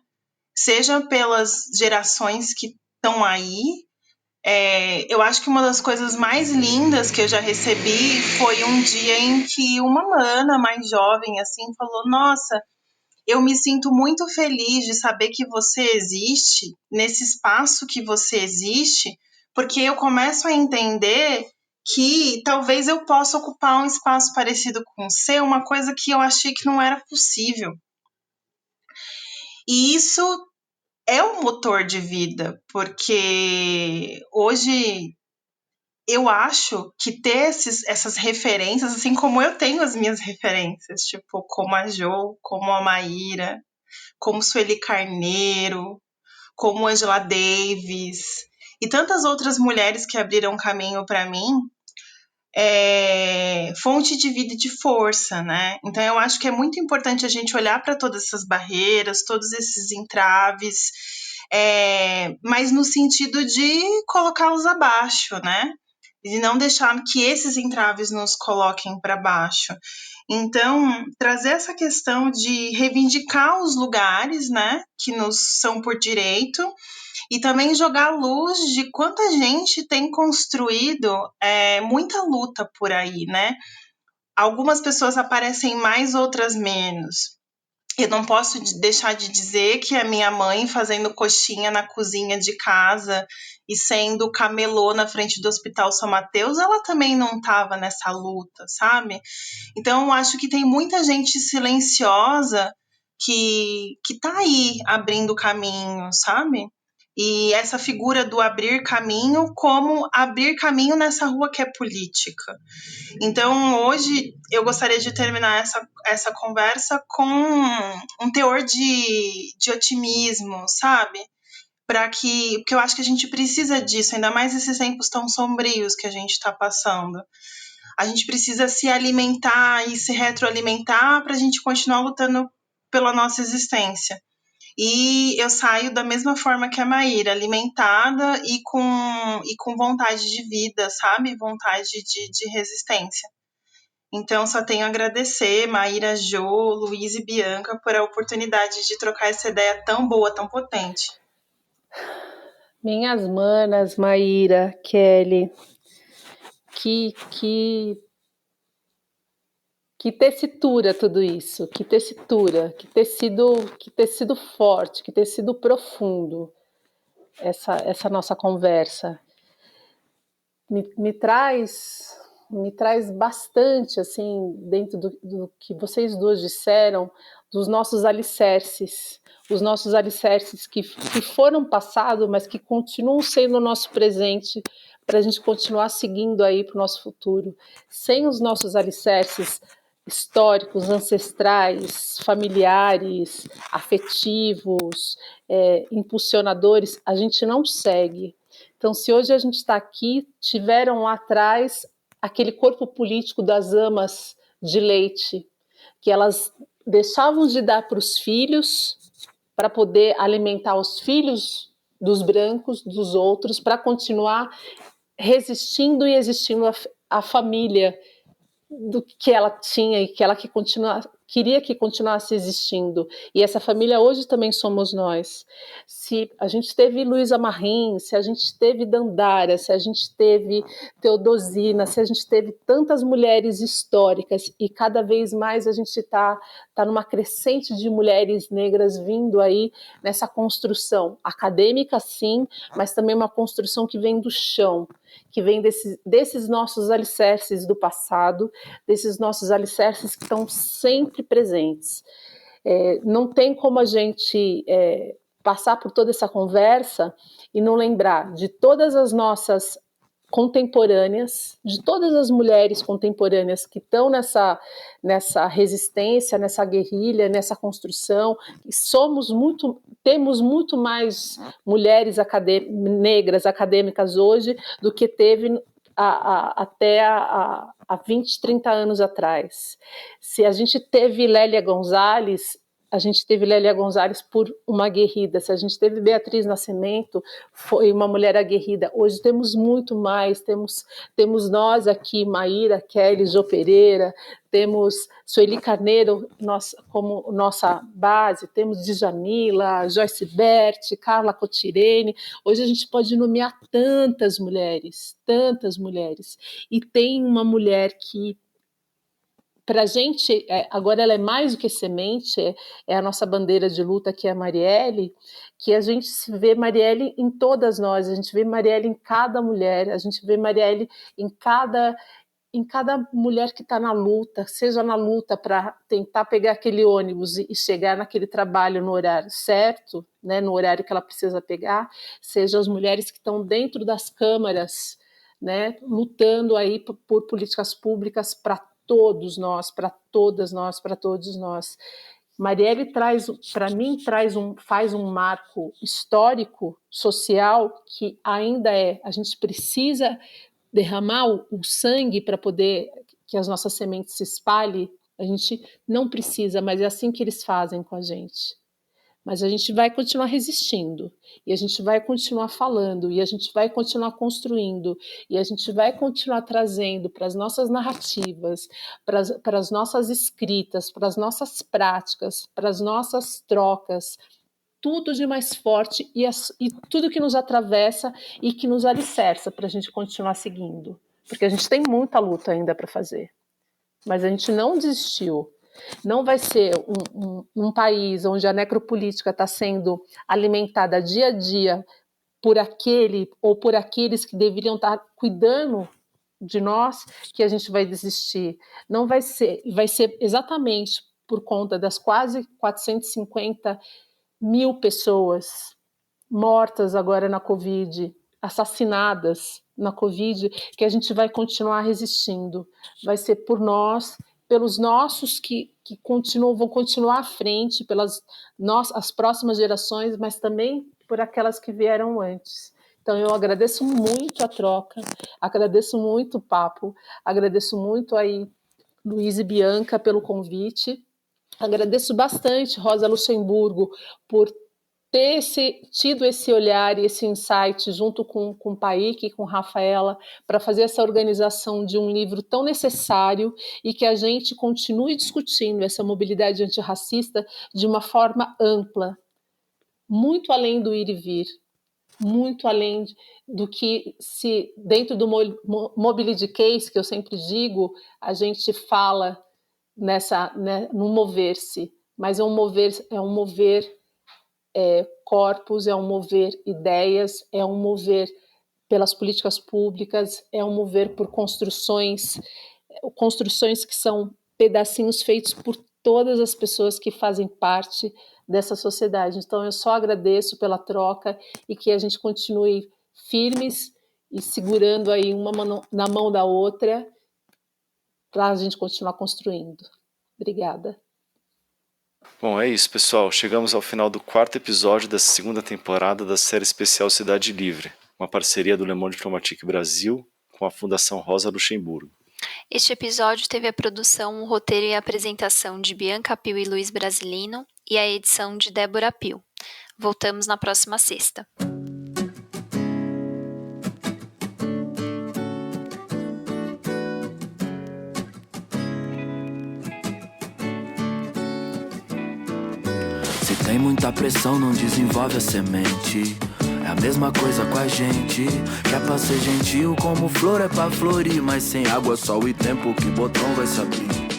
Seja pelas gerações que estão aí. Eu acho que uma das coisas mais lindas que eu já recebi foi um dia em que uma mana mais jovem assim falou: nossa, eu me sinto muito feliz de saber que você existe, nesse espaço que você existe, porque eu começo a entender que talvez eu possa ocupar um espaço parecido com o seu, uma coisa que eu achei que não era possível. E isso é um motor de vida, porque hoje eu acho que ter essas referências, assim como eu tenho as minhas referências, tipo, como a Jo, como a Maíra, como Sueli Carneiro, como Angela Davis e tantas outras mulheres que abriram caminho para mim, fonte de vida e de força, né? Então eu acho que é muito importante a gente olhar para todas essas barreiras, todos esses entraves, mas no sentido de colocá-los abaixo, né? E não deixar que esses entraves nos coloquem para baixo. Então, trazer essa questão de reivindicar os lugares, né, que nos são por direito, e também jogar a luz de quanta gente tem construído muita luta por aí, né? Algumas pessoas aparecem mais, outras menos. Eu não posso deixar de dizer que a minha mãe fazendo coxinha na cozinha de casa e sendo camelô na frente do Hospital São Mateus, ela também não estava nessa luta, sabe? Então, eu acho que tem muita gente silenciosa que tá aí abrindo caminho, sabe? E essa figura do abrir caminho, como abrir caminho nessa rua que é política. Então, hoje, eu gostaria de terminar essa conversa com um teor de otimismo, sabe? Porque eu acho que a gente precisa disso, ainda mais esses tempos tão sombrios que a gente está passando. A gente precisa se alimentar e se retroalimentar para a gente continuar lutando pela nossa existência. E eu saio da mesma forma que a Maíra, alimentada e com vontade de vida, sabe? Vontade de resistência. Então, só tenho a agradecer, Maíra, Jo, Luiz e Bianca, por a oportunidade de trocar essa ideia tão boa, tão potente. Minhas manas, Maíra, Kelly, que tessitura tudo isso, que tessitura, que ter sido forte, que ter sido profundo essa nossa conversa. Me traz bastante, assim, dentro do que vocês duas disseram, dos nossos alicerces, os nossos alicerces que foram passados, mas que continuam sendo o nosso presente, para a gente continuar seguindo aí para o nosso futuro. Sem os nossos alicerces históricos, ancestrais, familiares, afetivos, impulsionadores, a gente não segue. Então, se hoje a gente está aqui, tiveram lá atrás aquele corpo político das amas de leite, que elas deixavam de dar para os filhos, para poder alimentar os filhos dos brancos, dos outros, para continuar resistindo e existindo a família do que ela tinha e que ela queria que continuasse existindo. E essa família hoje também somos nós. Se a gente teve Luísa Marim, se a gente teve Dandara, se a gente teve Teodosina, se a gente teve tantas mulheres históricas, e cada vez mais a gente está numa crescente de mulheres negras vindo aí nessa construção acadêmica, sim, mas também uma construção que vem do chão, que vem desses nossos alicerces do passado, desses nossos alicerces que estão sempre presentes. Não tem como a gente passar por toda essa conversa e não lembrar de todas as nossas contemporâneas, de todas as mulheres contemporâneas que estão nessa resistência, nessa guerrilha, nessa construção. Temos muito mais mulheres negras acadêmicas hoje do que teve até há 20, 30 anos atrás. Se a gente teve Lélia Gonzalez, a gente teve Lélia Gonzalez por uma aguerrida. Se a gente teve Beatriz Nascimento, foi uma mulher aguerrida. Hoje temos muito mais. Temos nós aqui, Maíra, Kelly, Jô Pereira, temos Sueli Carneiro como nossa base, temos Djamila, Joyce Bert, Carla Cotirene. Hoje a gente pode nomear tantas mulheres. E tem uma mulher que, para a gente, agora ela é mais do que semente, é a nossa bandeira de luta, que é a Marielle, que a gente vê Marielle em todas nós, a gente vê Marielle em cada mulher, a gente vê Marielle em cada mulher que está na luta, seja na luta para tentar pegar aquele ônibus e chegar naquele trabalho no horário certo, né, no horário que ela precisa pegar, seja as mulheres que estão dentro das câmaras, né, lutando aí por políticas públicas para todos nós, para todas nós, para todos nós. Marielle faz um marco histórico, social, que ainda a gente precisa derramar o sangue para poder que as nossas sementes se espalhem. A gente não precisa, mas é assim que eles fazem com a gente. Mas a gente vai continuar resistindo, e a gente vai continuar falando, e a gente vai continuar construindo, e a gente vai continuar trazendo para as nossas narrativas, para as nossas escritas, para as nossas práticas, para as nossas trocas, tudo de mais forte e tudo que nos atravessa e que nos alicerça para a gente continuar seguindo. Porque a gente tem muita luta ainda para fazer, mas a gente não desistiu. Não vai ser um país onde a necropolítica está sendo alimentada dia a dia por aquele ou por aqueles que deveriam estar cuidando de nós que a gente vai desistir. Não vai ser exatamente por conta das quase 450 mil pessoas mortas agora na Covid, assassinadas na Covid, que a gente vai continuar resistindo. Vai ser por nós, pelos nossos que vão continuar à frente, pelas as próximas gerações, mas também por aquelas que vieram antes. Então eu agradeço muito a troca, agradeço muito o papo, agradeço muito aí Luiz e Bianca pelo convite, agradeço bastante Rosa Luxemburgo por ter tido esse olhar e esse insight junto com o Paik e com Rafaela para fazer essa organização de um livro tão necessário e que a gente continue discutindo essa mobilidade antirracista de uma forma ampla, muito além do ir e vir, muito além do que se dentro do mobility case, que eu sempre digo, a gente fala no mover-se, mas é um mover corpos, é um mover ideias, é um mover pelas políticas públicas, é um mover por construções que são pedacinhos feitos por todas as pessoas que fazem parte dessa sociedade. Então eu só agradeço pela troca e que a gente continue firmes e segurando aí uma na mão da outra para a gente continuar construindo. Obrigada. Bom, é isso, pessoal. Chegamos ao final do 4º episódio da 2ª temporada da série especial Cidade Livre, uma parceria do Le Monde Diplomatique Brasil com a Fundação Rosa Luxemburgo. Este episódio teve a produção, o roteiro e a apresentação de Bianca Pio e Luiz Brasilino e a edição de Débora Pio. Voltamos na próxima sexta. Se tem muita pressão, não desenvolve a semente. É a mesma coisa com a gente, que é pra ser gentil como flor é pra florir, mas sem água, sol e tempo que botão vai se abrir.